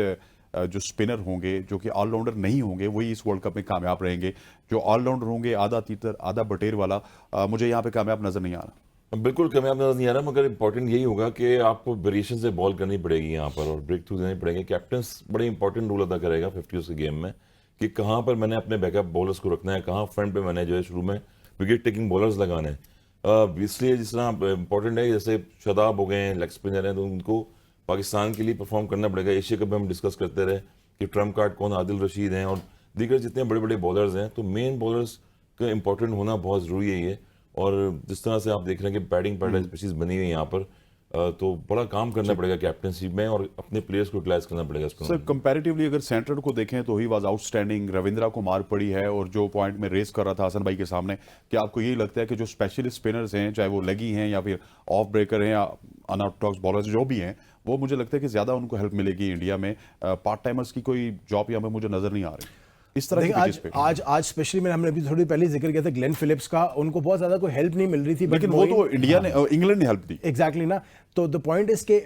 जो स्पिनर होंगे, जो कि ऑलराउंडर नहीं होंगे, वही इस वर्ल्ड कप में कामयाब रहेंगे। जो ऑलराउंडर होंगे, आधा तीतर आधा बटेर वाला, मुझे यहाँ पे कामयाब नजर नहीं आ रहा। बिल्कुल कामयाब नजर नहीं आ रहा, मगर इंपॉर्टेंट यही होगा कि आपको वेरिएशन से बॉल करनी पड़ेगी यहाँ पर और ब्रेक थ्रू देने पड़ेंगे। कैप्टन बड़े इंपॉर्टेंट रोल अदा करेगा 50 के गेम में, कि कहाँ पर मैंने अपने बैकअप बॉलर्स को रखना है, कहाँ फ्रंट पे मैंने जो है शुरू में विकेट टेकिंग बॉलर्स लगाने हैं। इसलिए जिस तरह इंपॉर्टेंट है, जैसे शादाब हो गए हैं, लेग स्पिनर हैं, तो उनको पाकिस्तान के लिए परफॉर्म करना पड़ेगा। एशिया कप में हम डिस्कस करते रहे कि ट्रम्प कार्ड कौन, आदिल रशीद हैं और दीगर जितने बड़े बड़े बॉलर्स हैं, तो मेन बॉलर्स का इंपॉर्टेंट होना बहुत ज़रूरी है ये। और जिस तरह से आप देख रहे हैं कि बैटिंग पैटर्न स्पीशीज बनी हुई है यहाँ पर, तो बड़ा काम करना पड़ेगा कैप्टनशिप में और अपने प्लेयर्स को यूटिलाइज करना पड़ेगा इसको। सर कंपैरेटिवली अगर सेंटर को देखें तो ही वाज आउटस्टैंडिंग, रविंद्रा को मार पड़ी है। और जो पॉइंट में रेस कर रहा था हसन भाई के सामने, कि आपको यही लगता है कि जो स्पेशलिस्ट स्पिनर्स हैं, चाहे वो लेगी हैं या फिर ऑफ ब्रेकर हैं या अनऑर्थोडॉक्स बॉलर्स जो भी हैं, वो मुझे लगता है कि ज्यादा उनको हेल्प मिलेगी इंडिया में। पार्ट टाइमर्स की कोई जॉब यहाँ पे मुझे नजर नहीं आ रही इस तरह की देखिए, pitches पे। आज स्पेशली मैंने हमने अभी थोड़ी पहले जिक्र किया था ग्लेन फिलिप्स का, उनको बहुत ज्यादा कोई हेल्प नहीं मिल रही थी, लेकिन वो तो इंडिया ने, इंग्लैंड ने हेल्प दी। एग्जैक्टली ना। तो द पॉइंट इज के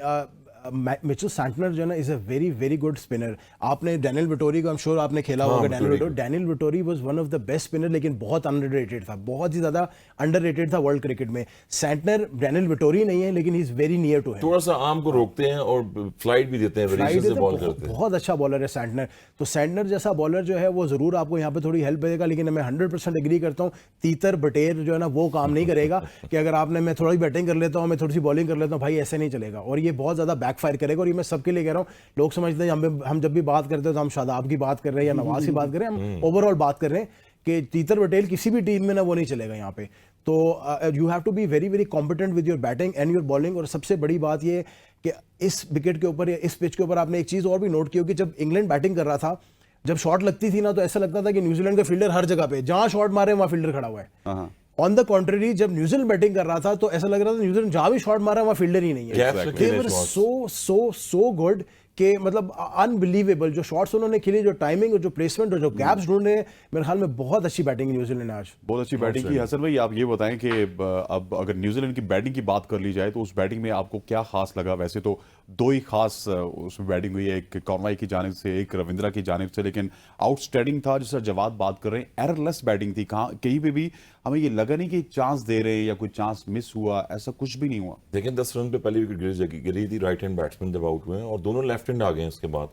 मिचेल सैंटनर जो है ना is a very very good spinner. आपने डैनियल विटोरी को, आई एम श्योर आपने खेला होगा Daniel Vettori was one of the best spinner, लेकिन बहुत अंडररेटेड था, बहुत ही ज्यादा अंडररेटेड था वर्ल्ड क्रिकेट में। सैंटनर डैनियल विटोरी नहीं है, लेकिन he is very near to him. थोड़ा सा आर्म को रोकते हैं और फ्लाइट भी देते हैं, वेरिएशन से बॉल करते हैं। बहुत अच्छा बॉलर है सैंटनर। तो सैंटनर जैसा बॉलर जो है वो जरूर आपको यहाँ पे थोड़ी हेल्प देगा, लेकिन मैं 100% एग्री करता हूँ, तीतर बटेर जो है ना वो काम नहीं करेगा कि अगर आपने, मैं थोड़ी बैटिंग कर लेता हूँ, मैं थोड़ी सी बॉलिंग कर लेता हूँ, भाई ऐसे नहीं चलेगा। और ये बहुत ज्यादा बैकफायर करेगा। और ये मैं सबके लिए कह रहा हूँ, लोग समझते हैं हम जब भी बात करते हैं तो हम शादाब की बात कर रहे हैं या नवाज की बात कर रहे हैं, हम ओवरऑल बात कर रहे हैं कि तीतर पटेल किसी भी टीम में ना वो नहीं चलेगा यहाँ पे। तो you have to be very very competent with your batting and your bowling. और सबसे बड़ी बात ये कि इस विकेट के ऊपर या इस पिच के ऊपर आपने एक चीज और भी नोट की होगी, जब इंग्लैंड बैटिंग कर रहा था, जब शॉट लगती थी ना, तो ऐसा लगता था कि न्यूजीलैंड का फील्डर हर जगह पे, जहां शॉट मारे वहां फील्डर खड़ा हुआ है। ऑन द कॉन्ट्ररी, जब न्यूजीलैंड बैटिंग कर रहा था तो ऐसा लग रहा था न्यूजीलैंड जहां भी शॉट मारा वहां फील्डर ही नहीं है। They were so good कि मतलब अनबिलीवेबल जो शॉट्स उन्होंने खेले, जो टाइमिंग और जो प्लेसमेंट और जो गैप्स ढूंढे, मेरे ख्याल में बहुत अच्छी बैटिंग न्यूजीलैंड ने आज। बहुत अच्छी बैटिंग की। हसन भाई आप ये बताएं कि अब अगर न्यूजीलैंड की बैटिंग की बात कर ली जाए तो उस बैटिंग में आपको क्या खास लगा? वैसे तो दो ही खास उसमें बैटिंग हुई है, एक कॉर्नवाई की जानिब से, एक रविंद्रा की जानिब से, लेकिन आउटस्टैंडिंग था जिस तरह जवाब बात कर रहे हैं, एररलेस बैटिंग थी। कहाँ कहीं पे भी हमें ये लगा नहीं कि चांस दे रहे या कोई चांस मिस हुआ, ऐसा कुछ भी नहीं हुआ। देखें 10 रन पे पहली विकेट गिरी थी, राइट हैंड बैट्समैन जब आउट हुए हैं और दोनों लेफ्ट हैंड आ गए हैं। उसके बाद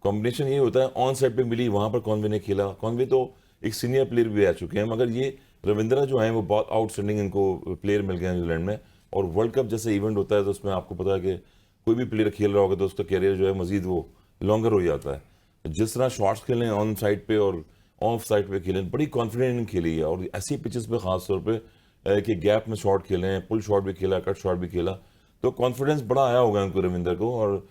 कॉम्बिनेशन ये होता है, ऑन साइड पे मिली, वहां पर कॉन्वे ने खेला। कॉन्वे तो एक सीनियर प्लेयर भी आ चुके हैं, मगर ये रविंद्रा जो है वो बहुत आउटस्टैंडिंग इनको प्लेयर मिल गया न्यूजीलैंड में। और वर्ल्ड कप जैसे इवेंट होता है तो उसमें आपको पता है कि कोई भी प्लेयर खेल रहा होगा तो उसका कैरियर जो है मजीद वो लॉन्गर हो जाता है। जिस तरह शॉट्स खेलें ऑन साइड पे और ऑफ साइड पे खेलें, बड़ी कॉन्फिडेंट खेली है। और ऐसी पिचेस पे खास तौर पे कि गैप में शॉट खेलें, पुल शॉट भी खेला, कट शॉट भी खेला, तो कॉन्फिडेंस बड़ा आया होगा उनको रविंद्र को। और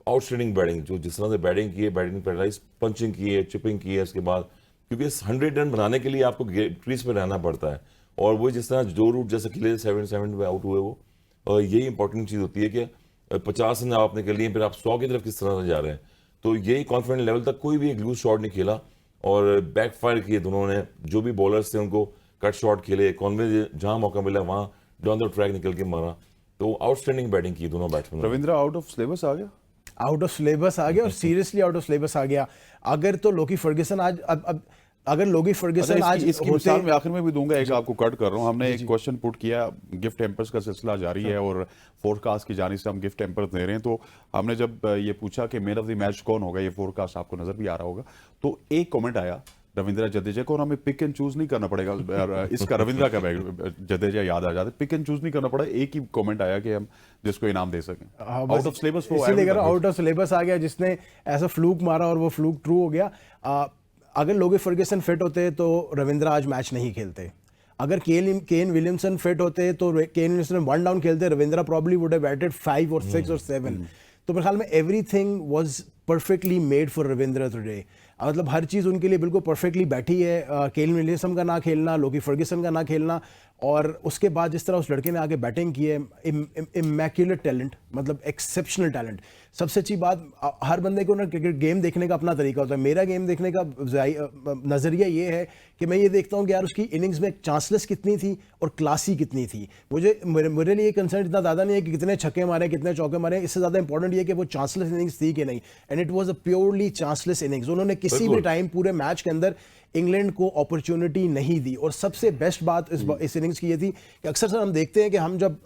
आउटस्टैंडिंग बैटिंग, जो जिस तरह से बैटिंग की है, बैटिंग पैराडाइज, पंचिंग की है, चिपिंग की है इसके बाद, क्योंकि 100 रन बनाने के लिए आपको क्रीज पे रहना पड़ता है। और वो जिस तरह जो रूट जैसे खेले 7 पे आउट हुए वो, और यही इंपॉर्टेंट चीज़ होती है कि 50 रन आपने कर लिए, फिर आप 100 की तरफ किस तरह से जा रहे हैं। तो यही कॉन्फिडेंट लेवल तक कोई भी एक लूज शॉट नहीं खेला और बैकफायर किए दोनों ने। जो भी बॉलर्स थे उनको कट शॉट खेले, कॉन्वे जहां मौका मिला वहां डाउन द ट्रैक निकल के मारा। तो आउटस्टैंडिंग बैटिंग की दोनों batsman. Ravindra out of syllabus आ गया, आउट ऑफ सिलेबस आ गया, और सीरियसली आउट ऑफ सिलेबस आ गया। अगर तो लोकी फर्ग्यूसन आज अब अगर लोकी फर्ग्यूसन आज इसकी मिसाल मैं आखिर में भी दूंगा, एक आपको कट कर रहा हूं। हमने एक क्वेश्चन पुट किया, गिफ्ट हैम्पर्स का सिलसिला जारी है और फोरकास्ट की जानिब से हम गिफ्ट हैम्पर्स दे रहे हैं। तो हमने जब ये पूछा कि मैन ऑफ द मैच कौन होगा, ये फोरकास्ट आपको नजर भी आ रहा होगा, तो एक कमेंट आया रविंद्रा जडेजा को, और हमें पिक एंड चूज नहीं करना पड़ेगा। इसका रविंद्रा का जडेजा याद आ जाता है, पिक एंड चूज नहीं करना पड़ा, एक ही कमेंट आया कि हम जिसको इनाम दे सकें। Out of syllabus, out of syllabus आ गया, जिसने ऐसा फ्लूक मारा और वो फ्लूक ट्रू हो गया। अगर लोगी फर्ग्यूसन फिट होते तो रविंद्रा आज मैच नहीं खेलते। अगर केन विलियमसन फिट होते तो केन विलियमसन 1 डाउन खेलते, Ravindra probably would have batted 5 और 6 और 7। तो मेरे ख्याल में everything was perfectly made for Ravindra today. मतलब हर चीज़ उनके लिए बिल्कुल परफेक्टली बैठी है। केन विलियमसन का ना खेलना, लोकी फर्ग्यूसन का ना खेलना, और उसके बाद जिस तरह उस लड़के ने आगे बैटिंग की है, इमैक्युलेट टैलेंट, मतलब एक्सेप्शनल टैलेंट। सबसे अच्छी बात, हर बंदे को ना क्रिकेट गेम देखने का अपना तरीका होता है। मेरा गेम देखने का नज़रिया ये है कि मैं ये देखता हूँ कि यार उसकी इनिंग्स में चांसलेस कितनी थी और क्लासी कितनी थी। मेरे लिए कंसर्न इतना ज़्यादा नहीं है कि कितने छक्के मारे, कितने चौके मारे, इससे ज़्यादा इंपॉर्टेंट ये है कि वो चांसलेस इनिंग्स थी कि नहीं। And it was a purely chanceless innings. उन्होंने किसी भी टाइम पूरे मैच के अंदर इंग्लैंड को अपॉर्चुनिटी नहीं दी। और सबसे बेस्ट बात इस इनिंग्स की ये थी कि अक्सर सर हम देखते हैं कि हम जब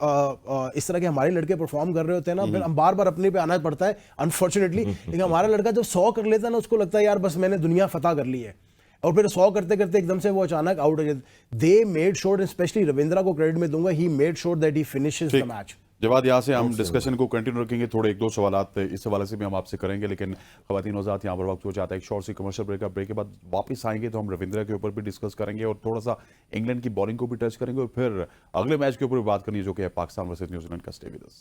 इस तरह के हमारे लड़के परफॉर्म कर रहे होते हैं ना, फिर हम बार बार अपने पे आना पड़ता है अनफॉर्चुनेटली। लेकिन हमारा लड़का जब 100 कर लेता है ना, उसको लगता है यार बस मैंने दुनिया फतह कर ली है, और फिर 100 करते करते एकदम से वो अचानक आउट हो जाते। They made sure, specially Ravindra को क्रेडिट में दूंगा, he made sure that he finishes the match. Jawad, यहाँ से हम डिस्कशन को कंटिन्यू रखेंगे, थोड़े एक दो सवालात इस हवाले से भी हम आपसे करेंगे, लेकिन खवातीन वज़ात यहाँ पर वक्त हो जाता है एक शॉर्ट सी कमर्शियल ब्रेक के बाद वापस आएंगे तो हम रविंद्रा के ऊपर भी डिस्कस करेंगे और थोड़ा सा इंग्लैंड की बॉलिंग को भी टच करेंगे और फिर अगले मैच के ऊपर भी बात करनी है जो कि है पाकिस्तान वर्सेज न्यूजीलैंड का। Stay with us.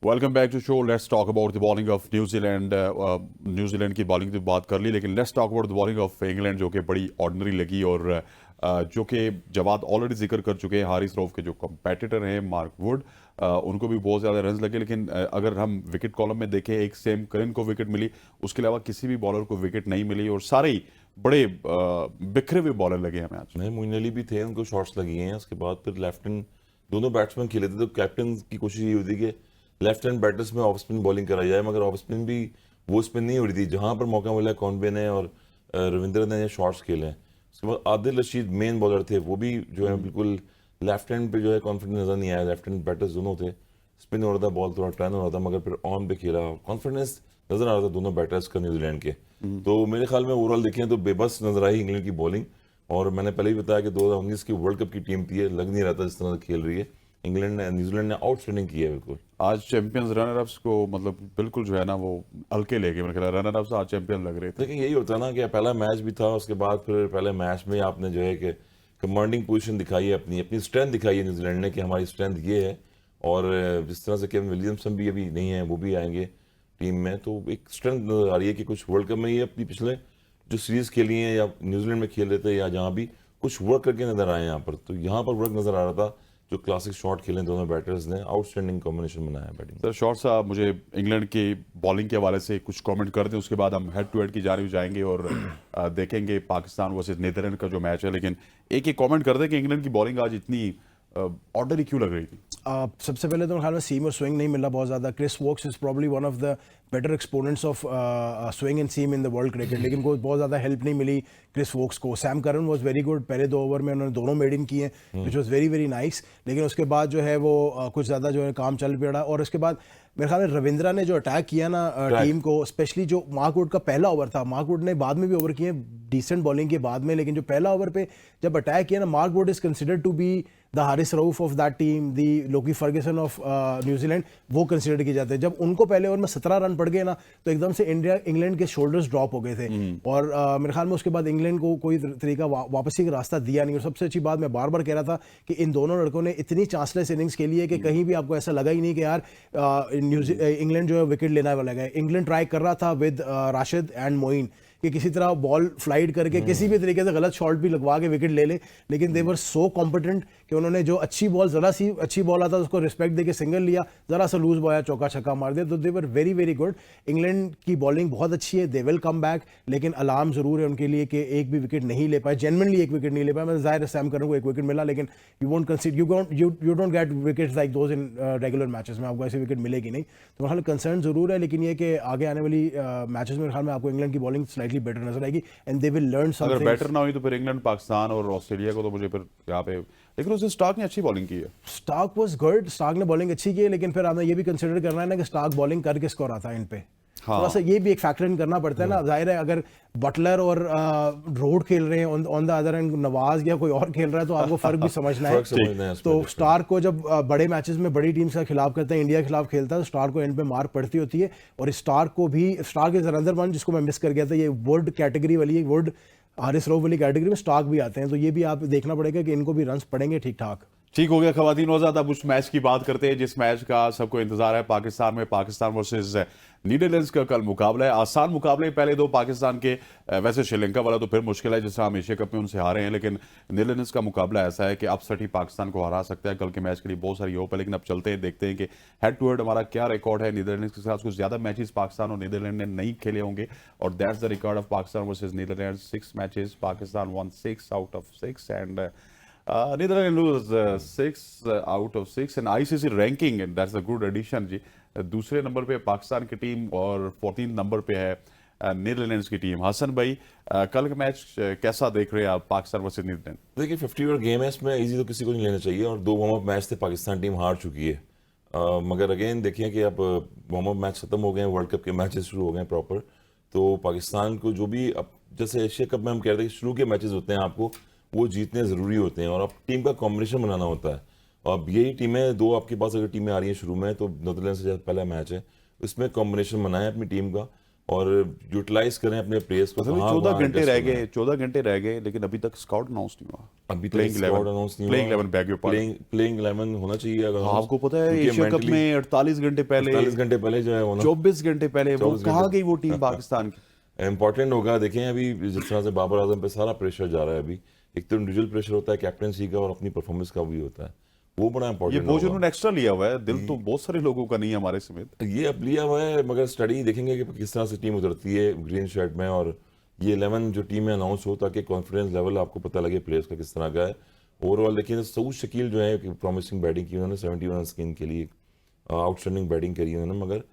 Welcome back to show. Let's talk about the bowling of New Zealand. New Zealand की बॉलिंग की बात कर ली, लेकिन let's talk about the bowling of England जो कि बड़ी ऑर्डिनरी लगी और जो कि जवाद ऑलरेडी जिक्र कर चुके हैं, हारिस रऊफ के जो कंपेटिटर हैं मार्क वुड, उनको भी बहुत ज़्यादा रन्स लगे। लेकिन अगर हम विकेट कॉलम में देखें, एक सेम करिन को विकेट मिली, उसके अलावा किसी भी बॉलर को विकेट नहीं मिली और सारे ही बड़े बिखरे हुए बॉलर लगे हमें आज। नहीं, मोइन अली भी थे, उनको शॉट्स लगी हैं। उसके बाद फिर लेफ्ट हैंड दोनों बैट्समैन खेले थे, तो कैप्टन की कोशिश ये होती कि लेफ्ट हैंड बैटर्स में ऑफ स्पिन बॉलिंग कराई जाए, मगर ऑफ स्पिन भी वो स्पिन नहीं हो रही थी। जहां पर मौका मिला कॉनवे ने और रविंद्र ने शॉट्स खेले हैं। उसके बाद आदिल रशीद मेन बॉलर थे, वो भी जो है बिल्कुल लेफ्ट हैंड पे जो है कॉन्फिडेंस नजर नहीं आया। लेफ्ट हैंड बैटर्स दोनों थे, स्पिन हो रहा था, बॉल थोड़ा टर्न हो रहा था, मगर फिर ऑन पे खेला, कॉन्फिडेंस नजर आ रहा था दोनों बैटर्स का न्यूजीलैंड के। तो मेरे ख्याल में ओवरऑल देखें तो बेबस नजर आई इंग्लैंड की बॉलिंग। और मैंने पहले ही बताया कि 2019 की वर्ल्ड कप की टीम थी, ये लग नहीं रहा था जिस तरह से खेल रही है। इंग्लैंड ने, न्यूजीलैंड ने आउटस्टैंडिंग की है बिल्कुल। आज चैंपियंस रनर अप्स को मतलब बिल्कुल जो है ना वो हल्के ले गए, मेरे ख्याल रनर अप्स आज चैंपियन लग रहे थे। लेकिन यही होता है ना कि पहला मैच भी था, उसके बाद फिर पहले मैच में आपने जो है कि कमांडिंग पोजीशन दिखाई है, अपनी अपनी स्ट्रेंथ दिखाई है न्यूजीलैंड ने कि हमारी स्ट्रेंथ ये है। और जिस तरह से केविन विलियमसन भी अभी नहीं है, वो भी आएंगे टीम में, तो एक स्ट्रेंथ नजर आ रही है कि कुछ वर्ल्ड कप में ही अपनी पिछले जो सीरीज खेली हैं या न्यूजीलैंड में खेल रहे थे या जहाँ भी कुछ वर्क करके नजर आए यहाँ पर। तो यहाँ पर वर्क नजर आ रहा था, जो क्लासिक शॉट खेले दोनों बैटर्स ने, आउटस्टैंडिंग कॉम्बिनेशन बनाया बैटिंग। सर शॉर्ट साहब, मुझे इंग्लैंड की बॉलिंग के हवाले से कुछ कमेंट कर दें, उसके बाद हम हेड टू हेड की जानिब जाएंगे और देखेंगे पाकिस्तान वर्सेस नीदरलैंड का जो मैच है। लेकिन एक कमेंट कर दें कि इंग्लैंड की बॉलिंग आज इतनी ऑर्डनरी क्यों लग रही थी? सबसे पहले तो मेरे ख्याल में सीम और स्विंग नहीं मिला बहुत ज़्यादा। Chris Woakes is probably one of the better exponents of swing and seam in the world cricket, लेकिन कोई बहुत ज़्यादा हेल्प नहीं मिली क्रिस वोक्स को। Sam Curran was very good, पहले 2 ओवर में उन्होंने दोनों मेड इन किए, which was very very nice. लेकिन उसके बाद जो है वो कुछ ज़्यादा जो है काम चल पड़ा। और उसके बाद मेरे ख्याल में रविंद्रा ने जो अटैक किया ना टीम को, स्पेशली जो मार्क वुड का पहला ओवर था, मार्क वुड ने बाद में भी ओवर किए डिसेंट बॉलिंग के बाद में, लेकिन जो पहला ओवर पे जब अटैक किया ना, Mark Wood is considered to be the Haris Rauf of that team, the Lockie Ferguson of New Zealand, वो कंसिडर किए जाते हैं। जब उनको पहले ओवर में 17 रन पड़ गए ना, तो एकदम से इंग्लैंड के शोल्डर्स ड्रॉप हो गए थे। और मेरे ख्याल में उसके बाद इंग्लैंड को कोई तरीका वापसी का रास्ता दिया नहीं। और सबसे अच्छी बात मैं बार बार कह रहा था कि इन दोनों लड़कों ने इतनी चांसलेस इनिंग्स खेली है कि कहीं भी आपको ऐसा लगा ही नहीं कि यार इंग्लैंड जो है विकेट लेने वाला है। इंग्लैंड ट्राई कर रहा था विद राशिद एंड मोइन कि किसी तरह बॉल फ्लाइट करके किसी भी तरीके से गलत शॉट भी लगवा के विकेट ले ले, लेकिन दे वर सो कॉम्पिटेंट कि उन्होंने जो अच्छी बॉल, जरा सी अच्छी बॉल आता उसको रिस्पेक्ट देके सिंगल लिया, जरा सा लूज बॉल आया चौका छक्का मार दिया। तो they were very very good. England की बॉलिंग बहुत अच्छी है, दे विल कम बैक, लेकिन अलार्म जरूर है उनके लिए कि एक भी विकेट नहीं ले पाए, जेन्युइनली एक विकेट नहीं ले पाए। मैं जाहिर है सैम करन को एक विकेट मिला, लेकिन you won't consider, you don't get wickets like those in regular matches में, आपको ऐसी विकेट मिलेगी नहीं। तो मेरे ख्याल में कंसर्न जरूर है, लेकिन ये कि आगे आने वाली मैचेस में मेरे ख्याल में आपको इंग्लैंड की बॉलिंग स्लाइटली बेटर नजर आएगी and they will learn something. अगर बेटर ना हुई तो फिर इंग्लैंड, पाकिस्तान और ऑस्ट्रेलिया को तो मुझे फिर यहाँ पे, लेकिन उसने स्टार्क ने अच्छी बॉलिंग की है। स्टार्क वाज गुड, स्टार्क ने बॉलिंग अच्छी की है, लेकिन फिर हमें ये भी कंसीडर करना है ना कि स्टार्क बॉलिंग कर किसको रहा था इन पे। हाँ। थोड़ा सा ये भी एक फैक्टर इन करना पड़ता है ना। जाहिर है अगर बटलर और रोड खेल रहे हैं on the other and, Nawaz या कोई और खेल रहा है, तो आपको फर्क भी समझना है। तो स्टार्क को जब बड़े मैचेस में बड़ी टीम्स का खिलाफ करता है, इंडिया के खिलाफ खेलता है, तो स्टार्क को एंड पे मार्क पड़ती होती है। और स्टार्क को भी, स्टार्क इज अनदर वन जिसको मैं मिस कर गया था, ये वुड कैटेगरी वाली, वुड हारिस रऊफ वाली कैटेगरी में स्टार्क भी आते हैं। तो ये भी आप देखना पड़ेगा कि इनको भी रन्स पड़ेंगे ठीक ठाक। ठीक हो गया खवातीन वज़ात। अब उस मैच की बात करते हैं जिस मैच का सबको इंतजार है पाकिस्तान में। पाकिस्तान वर्सेस नीदरलैंड्स का कल मुकाबला है। आसान मुकाबले पहले 2 पाकिस्तान के, वैसे श्रीलंका वाला तो फिर मुश्किल है जिससे हम एशिया कप में उनसे हारे हैं, लेकिन नीदरलैंड्स का मुकाबला ऐसा है कि अपसेट ही पाकिस्तान को हरा सकता है। कल के मैच के लिए बहुत सारी होप है, लेकिन अब चलते हैं, देखते हैं कि हेड टू हेड हमारा क्या रिकॉर्ड है। नीदरलैंड्स के साथ कुछ ज्यादा मैचेस पाकिस्तान और नीदरलैंड ने नहीं खेले होंगे, और that's the record of Pakistan versus Netherland. 6 matches, Pakistan won 6 out of 6 and Netherlands lose 6 out of 6 and ICC ranking, and that's a good addition जी। दूसरे नंबर पे पाकिस्तान की टीम और 14 नंबर पे है नीदरलैंड्स की टीम। हसन भाई, कल का मैच कैसा देख रहे हैं आप, पाकिस्तान वर्सेस नीदरलैंड? देखिए 50 ओवर गेम है, इसमें इजी तो किसी को नहीं लेना चाहिए, और 2 वार्म अप मैच थे, पाकिस्तान टीम हार चुकी है। मगर अगेन देखिए कि अब वार्म अप मैच खत्म हो गए हैं, वर्ल्ड कप के मैचेस शुरू हो गए हैं प्रॉपर। तो पाकिस्तान को जो भी अब जैसे एशिया कप में हम कह रहे थे शुरू के मैचेस होते हैं, आपको वो जीतने ज़रूरी होते हैं और अब टीम का कॉम्बिनेशन बनाना होता है। अब यही टीमें दो आपके पास अगर टीमें आ रही हैं शुरू में, तो नीदरलैंड से जैसे पहला मैच है, उसमें कॉम्बिनेशन बनाएं अपनी टीम का और यूटिलाइज करें अपने प्लेयर्स को। मतलब कहाँ 14 वहाँ घंटे invest रह करना है। गए, 14 घंटे रह गए, लेकिन अभी तक स्काउट अनाउंस नहीं हुआ। अभी तक Playing स्क्वाड 11 अनाउंस नहीं Playing हुआ। 11 बैग योर पार्ट। प्लेइंग 11 होना चाहिए अगर announce, आपको पता है क्योंकि एशिया कप mentally में 48 घंटे पहले, 48 घंटे पहले जो है वो ना 24 घंटे पहले वो 24 कहाँ घंटे। गई वो टीम पाकिस्तान की? इम्पोर्टेंट होगा। देखें अभी जिस तरह से बाबर आजम पे सारा प्रेशर जा रहा है, अभी एक तो इंडिविजुअल प्रेशर होता है कैप्टनसी का और अपनी परफॉर्मेंस का भी होता है, वो बड़ा ये इंपॉर्टेंट बोझ होगा। उन्होंने एक्स्ट्रा लिया हुआ है, दिल तो बहुत सारे लोगों का नहीं है हमारे समेत। ये अब लिया हुआ है, मगर स्टडी देखेंगे कि किस तरह से टीम उतरती है ग्रीन शर्ट में, और ये 11 जो टीम में अनाउंस हो ताकि कॉन्फिडेंस लेवल आपको पता लगे प्लेयर्स का किस तरह का है ओवरऑल। लेकिन सऊद शकील जो है प्रॉमिसिंग बैटिंग की उन्होंने 71 रन स्किन के लिए आउटस्टैंडिंग बैटिंग करी उन्होंने, मगर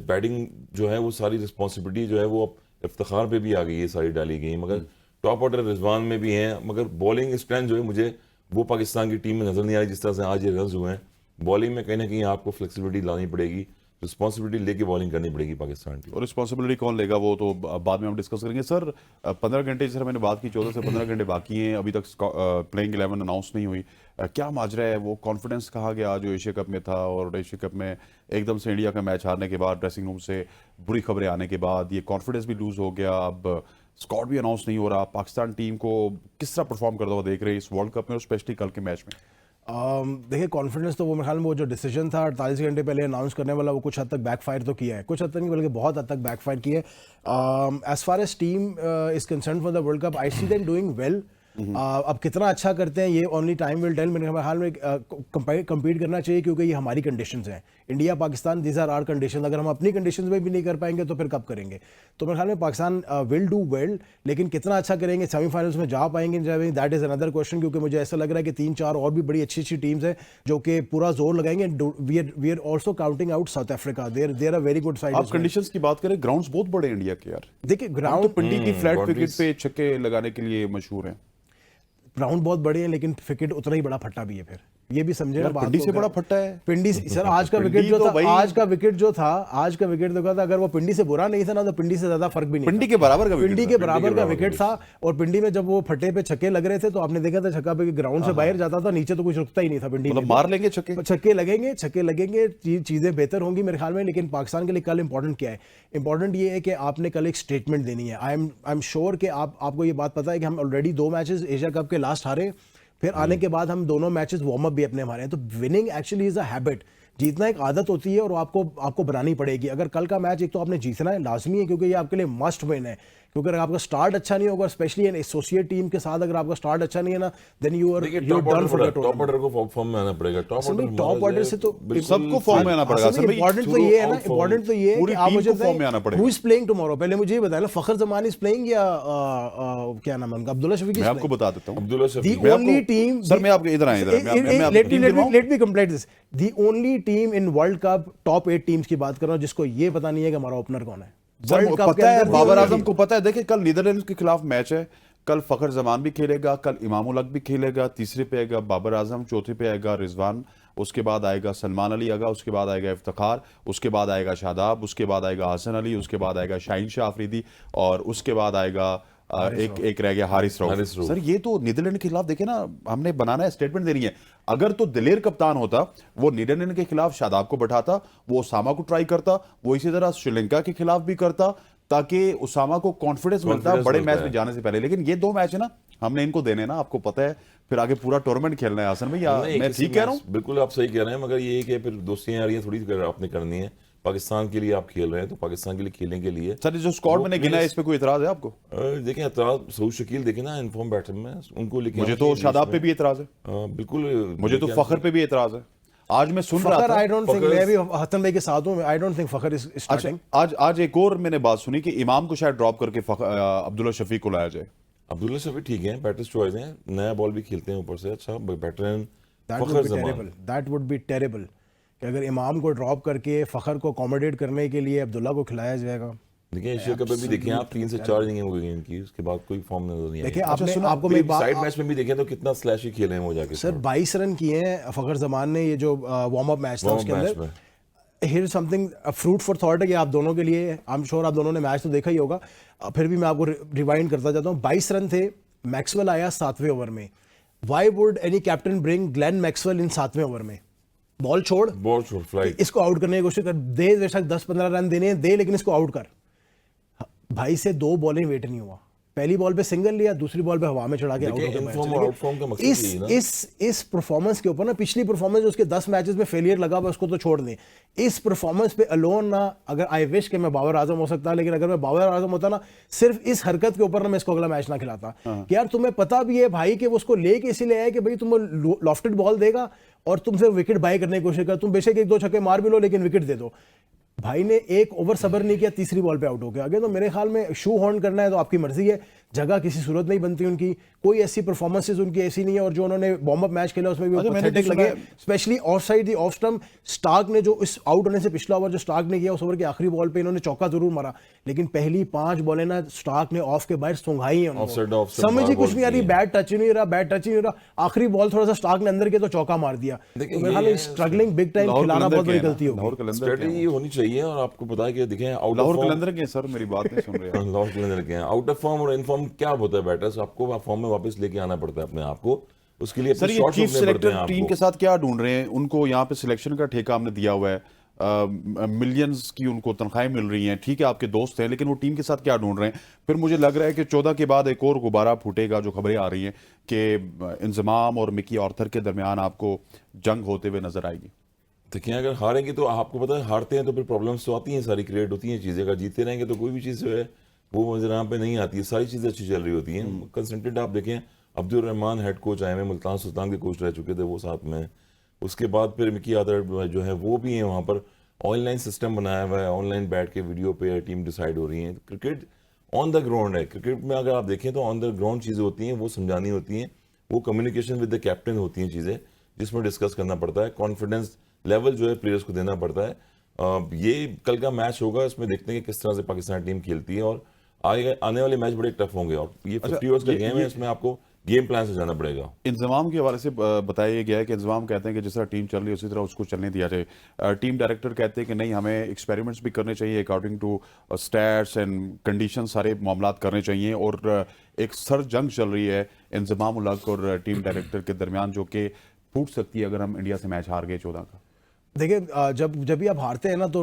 बैटिंग जो है वो सारी रिस्पॉन्सिबिलिटी जो है वो अब इफ्तिखार पे भी आ गई है, सारी डाली गई है। मगर टॉप ऑर्डर रिजवान में भी हैं, मगर बॉलिंग स्ट्रेंथ जो है मुझे वो पाकिस्तान की टीम में नजर नहीं आ रही जिस तरह से आज ये रन हुए हैं। बॉलिंग में कहीं ना कहीं आपको फ्लेक्सिबिलिटी लानी पड़ेगी, रिस्पॉन्सिबिलिटी लेके बॉलिंग करनी पड़ेगी पाकिस्तान की। और रिस्पॉन्सिबिलिटी कौन लेगा वो तो बाद में हम डिस्कस करेंगे। सर 15 घंटे, जैसे मैंने बात की 14 से 15 घंटे बाकी हैं, अभी तक प्लेइंग 11 अनाउंस नहीं हुई। क्या माजरा है, वो कॉन्फिडेंस कहाँ गया जो एशिया कप में था, और एशिया कप में एकदम से इंडिया का मैच हारने के बाद, ड्रेसिंग रूम से बुरी खबरें आने के बाद ये कॉन्फिडेंस भी लूज हो गया। अब स्क्वाड भी अनाउंस नहीं हो रहा। पाकिस्तान टीम को किस तरह परफॉर्म करता हुआ देख रहे हैं इस वर्ल्ड कप में और स्पेशली कल के मैच में? देखिए कॉन्फिडेंस तो वो मेरे ख्याल में वो जो डिसीजन था 48 घंटे पहले अनाउंस करने वाला, वो कुछ हद तक बैकफायर तो किया है, कुछ हद तक नहीं बल्कि बहुत हद तक बैकफायर किया है। As far as team is concern for the world cup, I see them doing well. अब कितना अच्छा करते हैं ये ओनली टाइम विल टेल। मेरे ख्याल में कम्पीट करना चाहिए क्योंकि ये हमारी कंडीशंस हैं, India Pakistan, these are our conditions. अगर हम अपनी कंडीशंस में भी नहीं कर पाएंगे तो फिर कब करेंगे? तो मेरे ख्याल में पाकिस्तान विल डू वेल, लेकिन कितना अच्छा करेंगे, सेमीफाइनल्स में जा पाएंगे नहीं जाएंगे, दैट इज अनदर क्वेश्चन। क्योंकि मुझे ऐसा लग रहा है कि 3-4 और भी बड़ी अच्छी अच्छी टीम्स हैं जो कि पूरा जोर लगाएंगे। We are also counting out South Africa, there a very good side. आप कंडीशंस की बात करें, ग्राउंड्स बहुत बड़े हैं इंडिया के यार। देखिए तो ग्राउंड पिंडी की फ्लैट विकेट boundaries। पे छक्के लगाने के लिए मशहूर हैं। ग्राउंड बहुत बड़े हैं लेकिन विकेट उतना ही बड़ा फट्टा भी है। फिर ये भी समझे ना यार, बात पिंडी को। से बड़ा फट्टा है पिंडी सर आज का पिंडी विकेट जो तो था, भाई- आज का विकेट देखा था, अगर वो पिंडी से बुरा नहीं था ना तो पिंडी से ज्यादा फर्क भी नहीं पिंडी था। के बराबर का विकेट पिंडी था। के बराबर का विकेट था। और पिंडी में जब वो फट्टे पे छक्के लग रहे थे तो आपने देखा था छक्का पे ग्राउंड से बाहर जाता था, नीचे तो कुछ रुकता ही नहीं था पिंडी मतलब में। मार लेंगे छक्के। छक्के लगेंगे, चीजें बेहतर होंगी मेरे ख्याल में। लेकिन पाकिस्तान के लिए कल इंपॉर्टेंट क्या है? इंपॉर्टेंट ये है कि आपने कल एक स्टेटमेंट देनी है। आई एम श्योर कि आपको ये बात पता है कि हम ऑलरेडी 2 मैचेस एशिया कप के लास्ट हारे, फिर आने के बाद हम दोनों मैचेस वार्म अप भी अपने हमारे हैं। तो winning actually is a habit, जीतना एक आदत होती है और आपको बनानी पड़ेगी। अगर कल का मैच एक तो आपने जीतना है, लाजमी है, क्योंकि ये आपके लिए मस्ट विन है। क्योंकि अगर आपका स्टार्ट अच्छा नहीं होगा, स्पेशली एन एसोसिएट टीम के साथ अगर आपका स्टार्ट अच्छा नहीं है ना, then you are done for the top order को फॉर्म में आना पड़ेगा। टॉप ऑर्डर से तो सबको फॉर्म में आना पड़ेगा सर भाई। इंपॉर्टेंट तो ये है ना, इंपॉर्टेंट तो ये है पूरी कि आप टीम मुझे को फॉर्म में आना पड़ेगा। Who is playing tomorrow. पहले मुझे ये बताएं ना, फखर जमान इज प्लेइंग या क्या नाम है उनका, अब्दुल्ला शफीक मैं आपको बता देता हूँ। Abdullah The Shafique only team, sir मैं आपके इधर आए, इधर let me complete this. The only team in World Cup top 8 teams की बात कर रहा हूँ जिसको ये पता नहीं है कि हमारा ओपनर कौन है। सर World Cup के पता है, अंदर बाबर the आजम only को पता है। देखिए कल नीदरलैंड्स के खिलाफ मैच है, कल फखर जमान भी खेलेगा, कल इमाम उल हक भी खेलेगा, तीसरे पे आएगा बाबर आजम, चौथे पे आएगा रिजवान, उसके बाद आएगा सलमान अली आगा, उसके बाद आएगा इफ्तिखार, उसके बाद आएगा शादाब, उसके बाद आएगा हसन अली, उसके बाद आएगा शाहीन शाह अफरीदी, और उसके बाद आएगा एक रह गया हारिस रऊफ। सर ये तो नीदरलैंड के खिलाफ देखे ना, हमने बनाना है, स्टेटमेंट देनी है। अगर तो दिलेर कप्तान होता, वो नीदरलैंड के खिलाफ शादाब को बैठाता, वो उसामा को ट्राई करता, वो इसी तरह श्रीलंका के खिलाफ भी करता, ताकि उसामा को कॉन्फिडेंस मिलता बड़े मैच में जाने से पहले। लेकिन ये 2 मैच है ना, हमने इनको देने ना, आपको पता है, फिर आगे पूरा टूर्नामेंट खेलना है। हसन भैया मैं ठीक कह रहा हूँ? बिल्कुल आप सही कह रहे हैं, मगर ये है कि फिर दोस्तियां आ रही हैं, थोड़ी आपने करनी है। पाकिस्तान के लिए आप खेल रहे हैं तो पाकिस्तान के लिए खेलने के लिए सर जो स्क्वाड मैंने गिना है, इस पे कोई इतराज है आपको? देखें एतराज सऊद शकील देखें ना, इनफॉर्म बैट्समैन में उनको लेके मुझे तो शादाब पे भी इतराज है, बिल्कुल मुझे तो फखर पे भी एतराज है। आज मैं सुन रहा फखर, था, आई डोंट थिंक, मैं भी हसन भाई के साथ हूं, आई डोंट थिंक फखर इज अच्छा स्टार्टिंग। आज एक और मैंने बात सुनी कि इमाम को शायद ड्रॉप करके अब्दुल्ला शफीक को लाया जाए। अब्दुल्ला शफीक ठीक है, बैटर्स चॉइस हैं, नया बॉल भी खेलते हैं ऊपर से, अच्छा बैटर हैं। That would be terrible, that would be terrible कि अगर इमाम को ड्रॉप करके फ़खर को अकोमोडेट करने के लिए अब्दुल्ला को खिलाया जाएगा। देखिए एशिया कप में भी देखिए आप 3 से 4 इनिंग हो गई इनकी, उसके बाद कोई फॉर्म नजर नहीं देखिए आई। आपको मैं एक बात, साइड मैच में भी देखें तो कितना स्लैशी खेले हैं वो जाके सर 22 रन किए हैं फ़खर जमान ने, ये जो वार्म अप मैच था उसके अंदर। Here something fruit for thought है कि आप दोनों के लिए, आई एम श्योर आप दोनों ने मैच तो देखा ही होगा, फिर भी मैं आपको रिवाइंड करता जाता हूँ। 22 रन थे, मैक्सवेल आया 7वें ओवर में। Why would any captain bring Glenn Maxwell in 7वें ओवर में? बॉल छोड़ फ्लाइट, इसको आउट करने की कोशिश कर, दे बेशक 10-15 रन देने दे, लेकिन इसको आउट कर। भाई से 2 बॉलें वेट नहीं हुआ, पहली बॉल पे सिंगल लिया, दूसरी बॉल पे हवा में चढ़ा के इस परफॉर्मेंस के ऊपर ना, पिछली परफॉर्मेंस जो उसके 10 मैचेस में फेलियर लगा हुआ उसको तो छोड़ दें, इस परफॉर्मेंस पे अलोन ना, अगर आई विश कि मैं बाबर आजम हो सकता, लेकिन अगर मैं बाबर आजम होता ना, सिर्फ इस हरकत के ऊपर ना मैं इसको अगला मैच ना खिलाता। कि यार तुम्हें पता भी है भाई कि वो उसको लेके इसीलिए आया कि भाई तुम लॉफ्टेड बॉल देगा और तुमसे विकेट बाय करने की कोशिश कर, तुम बेशक 1-2 छक्के मार भी लो लेकिन विकेट दे दो। भाई ने 1 ओवर सबर नहीं किया, तीसरी बॉल पे आउट हो गया। आगे तो मेरे ख्याल में शू हॉर्न करना है तो आपकी मर्जी है, जगह किसी सूरत नहीं बनती उनकी, कोई ऐसी परफॉर्मेंसेस उनकी ऐसी नहीं है। और जो उन्होंने वार्म अप मैच खेला उसमें भी पैथेटिक लगे, specially off side the off stump. Starc ने जो इस आउट होने से पिछला ओवर जो स्टार्क ने किया, उस ओवर की आखिरी बॉल पे इन्होंने चौका जरूर मारा, लेकिन पहली 5 बॉलें ना स्टार्क ने ऑफ के बाहर सुंघाई है उन्होंने, समझ ही कुछ नहीं आ रही, बैट टच नहीं रहा, आखिरी बॉल थोड़ा सा स्टार्क ने अंदर के तो चौका मार दिया। तो मेरे ख्याल में स्ट्रगलिंग बिग टाइम खिलाना बहुत बड़ी गलती होगी, स्ट्रेटजी होनी चाहिए। और आपको पता है कि देखें लाहौर कलंदर के, सर मेरी बात नहीं सुन रहे हैं। लाहौर कलंदर के आउट ऑफ फॉर्म और इन फॉर्म क्या होता है बैटर्स, आपको फॉर्म में वापस लेके आना पड़ता है अपने आप को, उसके लिए सर ये चीफ सिलेक्टर टीम के साथ क्या ढूंढ रहे हैं? उनको यहाँ पे सिलेक्शन का ठेका हमने दिया हुआ है, मिलियंस की उनको तनख्वाहें मिल रही हैं, ठीक है आपके दोस्त हैं, लेकिन वो टीम के साथ क्या ढूंढ रहे हैं? फिर मुझे लग रहा है कि 14 के बाद एक और गुब्बारा फूटेगा, जो खबरें आ रही हैं कि इंजमाम और मिकी आर्थर के दरमियान आपको जंग होते हुए नजर आएगी। देखिए अगर हारेंगे तो आपको पता है, हारते हैं तो फिर प्रॉब्लम्स तो आती हैं, सारी क्रिएट होती हैं चीज़ें। अगर जीते रहेंगे तो कोई भी चीज़ जो है वो नजर यहाँ पे नहीं आती है, सारी चीज़ें अच्छी चल रही होती हैं। कंसंट्रेट आप देखें, अब्दुल रहमान हेड कोच आए हुए, मुल्तान सुल्तान के कोच रह चुके थे वो साथ में, उसके बाद फिर मिकी आदर जो है वो भी हैं वहाँ पर। ऑनलाइन सिस्टम बनाया हुआ है, ऑनलाइन बैठ के वीडियो पे टीम डिसाइड हो रही है। क्रिकेट ऑन द ग्राउंड है, क्रिकेट में अगर आप देखें तो ऑन द ग्राउंड चीज़ें होती हैं, वो समझानी होती हैं, वो कम्युनिकेशन विद द कैप्टन होती हैं चीज़ें, जिसमें डिस्कस करना पड़ता है, कॉन्फिडेंस लेवल जो है प्लेयर्स को देना पड़ता है। ये कल का मैच होगा, इसमें देखते हैं कि किस तरह से पाकिस्तान टीम खेलती है, और आने वाले मैच बड़े टफ होंगे। और ये 50 ओवर्स का गेम है, इसमें आपको गेम प्लान से जाना पड़ेगा। इंतजाम के हवाले से बताया गया है कि इंतजाम कहते हैं कि जिस तरह टीम चल रही है उसी तरह उसको चलने दिया जाए। टीम डायरेक्टर कहते हैं कि नहीं, हमें एक्सपेरिमेंट्स भी करने चाहिए according to stats and condition, सारे मामला करने चाहिए। और एक सर जंग चल रही है इंतजाम उल हक और टीम डायरेक्टर के दरमियान, जो कि फूट सकती है अगर हम इंडिया से मैच हार गए 14 का। देखिए जब भी आप हारते हैं ना तो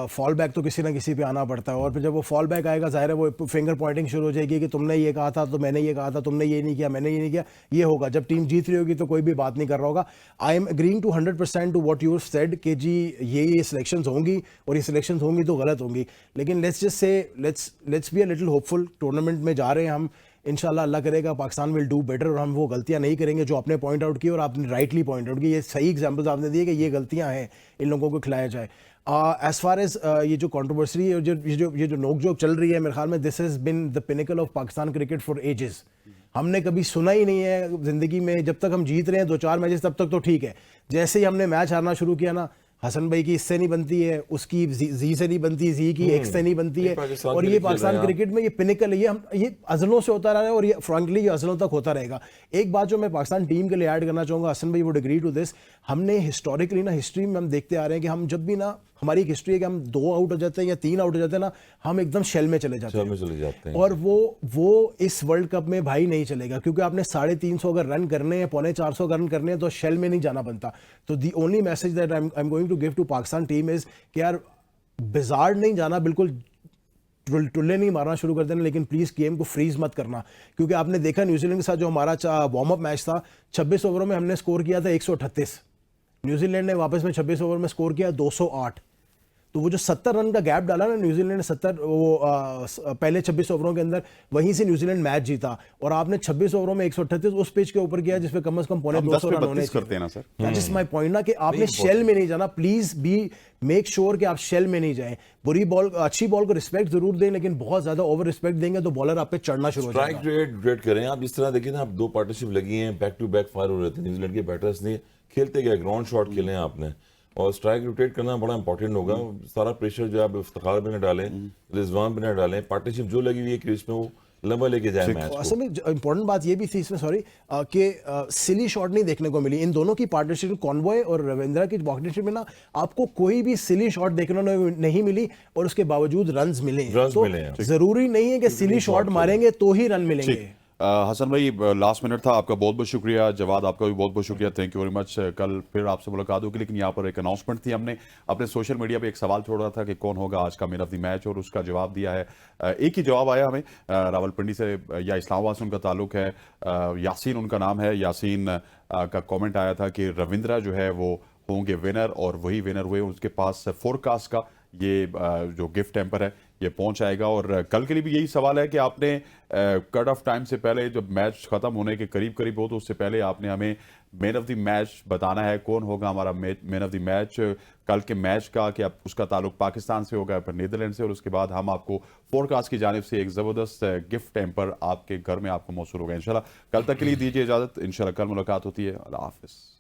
फॉल बैक तो किसी ना किसी पे आना पड़ता है, और फिर जब वो फॉल बैक आएगा, जाहिर है वो फिंगर पॉइंटिंग शुरू हो जाएगी कि तुमने ये कहा था तो मैंने ये कहा था, तुमने ये नहीं किया मैंने ये नहीं किया, ये होगा। जब टीम जीत रही होगी तो कोई भी बात नहीं कर रहा होगा। I am agreeing to 100% to what you said कि जी ये सिलेक्शंस होंगी और ये सिलेक्शंस होंगी तो गलत होंगी, लेकिन let's just say let's be a little hopeful. Tournament में जा रहे हैं हम, इंशाल्लाह अल्लाह करेगा पाकिस्तान विल डू बेटर, और हम वो गलतियां नहीं करेंगे जो आपने पॉइंट आउट की, और आपने राइटली पॉइंट आउट की। ये सही एग्जांपल्स आपने दिए कि ये गलतियां हैं, इन लोगों को खिलाया जाए। एज फार एज ये जो कंट्रोवर्सी और ये जो नोक-झोंक चल रही है, मेरे ख्याल में this has been the pinnacle of Pakistan cricket for ages. हमने कभी सुना ही नहीं है जिंदगी में, जब तक हम जीत रहे हैं 2-4 मैचेस तब तक तो ठीक है, जैसे ही हमने मैच हारना शुरू किया ना, हसन भाई की इससे नहीं बनती है, उसकी जी से नहीं बनती, जी की एक्स से नहीं बनती है, और ये पाकिस्तान क्रिकेट में ये पिनिकल है, ये अजलों से होता रहा है, और ये फ्रैंकली ये अजलों तक होता रहेगा। एक बात जो मैं पाकिस्तान टीम के लिए ऐड करना चाहूँगा, हसन भाई वुड एग्री टू दिस, हमने हिस्टोरिकली ना हिस्ट्री में हम देखते आ रहे हैं कि हम जब भी ना, हमारी एक हिस्ट्री है कि हम 2 आउट हो जाते हैं या 3 आउट हो जाते हैं ना, हम एकदम शेल में चले जाते हैं। और वो इस वर्ल्ड कप में भाई नहीं चलेगा, क्योंकि आपने 350 अगर रन करने हैं, 450 रन करने हैं, तो शेल में नहीं जाना बनता। तो the only message that I am going to give to Pakistan team is कि यार बिजार्ड नहीं जाना, बिल्कुल टुल्ले नहीं मारना शुरू कर देना, लेकिन प्लीज गेम को फ्रीज मत करना। क्योंकि आपने देखा न्यूजीलैंड के साथ जो हमारा वार्म अप मैच था, 26 ओवरों में हमने स्कोर किया था 138, न्यूजीलैंड ने वापस में 26 ओवर में स्कोर किया 208। तो वो जो 70 रन का गैप डाला ना न्यूजीलैंड ने, 70 पहले 26 ओवरों के अंदर, वहीं से न्यूजीलैंड मैच जीता। और आपने 26 ओवरों में 138 उस पिच के ऊपर किया जिसपे कम से कम 250 रन होने करते हैं ना sir. That is my point ना, कि आपने शेल में नहीं जाना, प्लीज बी मेक श्योर कि आप शेल में नहीं जाएं। बुरी बॉल, अच्छी बॉल को रिस्पेक्ट जरूर दें, लेकिन बहुत ज्यादा ओवर रिस्पेक्ट देंगे तो बॉलर आप पे चढ़ना शुरू हो जाएगा। स्ट्राइक रेट करें आप। जिस तरह देखिए ना, आप 2 पार्टनरशिप लगी हैं, बैक टू बैक फायर हो रहे थे, न्यूजीलैंड के बैटर्स ने खेलते गए, ग्राउंड शॉट खेले हैं आपने, और स्ट्राइक रोटेट करना बड़ा इंपॉर्टेंट होगा। सारा प्रेशर जो आप इफ्तिखार पे न डालें, रिजवान पे न डालें, पार्टनरशिप जो लगी हुई है क्रीज में वो लंबा लेके जाए मैच को। असल में इंपॉर्टेंट बात ये भी थी इसमें, सॉरी, कि सिली शॉट नहीं देखने को मिली इन दोनों की पार्टनरशिप, कॉनवॉय और रविंद्रा की पार्टनरशिप में ना आपको कोई भी सिली शॉट देखने को नहीं मिली, और उसके बावजूद रन्स मिले हैं। Runs तो मिले हैं। जरूरी नहीं है कि सिली शॉट मारेंगे तो ही रन मिलेंगे। हसन भाई, लास्ट मिनट था आपका, बहुत बहुत शुक्रिया। जवाद आपका भी बहुत बहुत शुक्रिया, थैंक यू वेरी मच। कल फिर आपसे मुलाकात होगी, लेकिन यहाँ पर एक अनाउंसमेंट थी। हमने अपने सोशल मीडिया पे एक सवाल छोड़ा था कि कौन होगा आज का मैन ऑफ द मैच, और उसका जवाब दिया है। एक ही जवाब आया हमें, रावलपिंडी से या इस्लामाबाद से उनका ताल्लुक है, यासीन उनका नाम है। यासीन का कॉमेंट आया था कि रविंद्रा जो है वो होंगे विनर, और वही विनर हुए। उसके पास फोरकास्ट का ये जो गिफ्ट टेम्पर है ये पहुंच आएगा। और कल के लिए भी यही सवाल है कि आपने कट ऑफ टाइम से पहले, जब मैच खत्म होने के करीब करीब हो, तो उससे पहले आपने हमें मैन ऑफ द मैच बताना है। कौन होगा हमारा मैन ऑफ द मैच कल के मैच का, कि अब उसका ताल्लुक पाकिस्तान से होगा, फिर नीदरलैंड से, और उसके बाद हम आपको फोरकास्ट की जानिब से एक ज़बरदस्त गिफ्ट टेम्पर आपके घर में आपको मौसूल होगा इंशाल्लाह। कल तक के लिए दीजिए इजाज़त, इंशाल्लाह कल मुलाकात होती है। अल्लाह हाफिज़।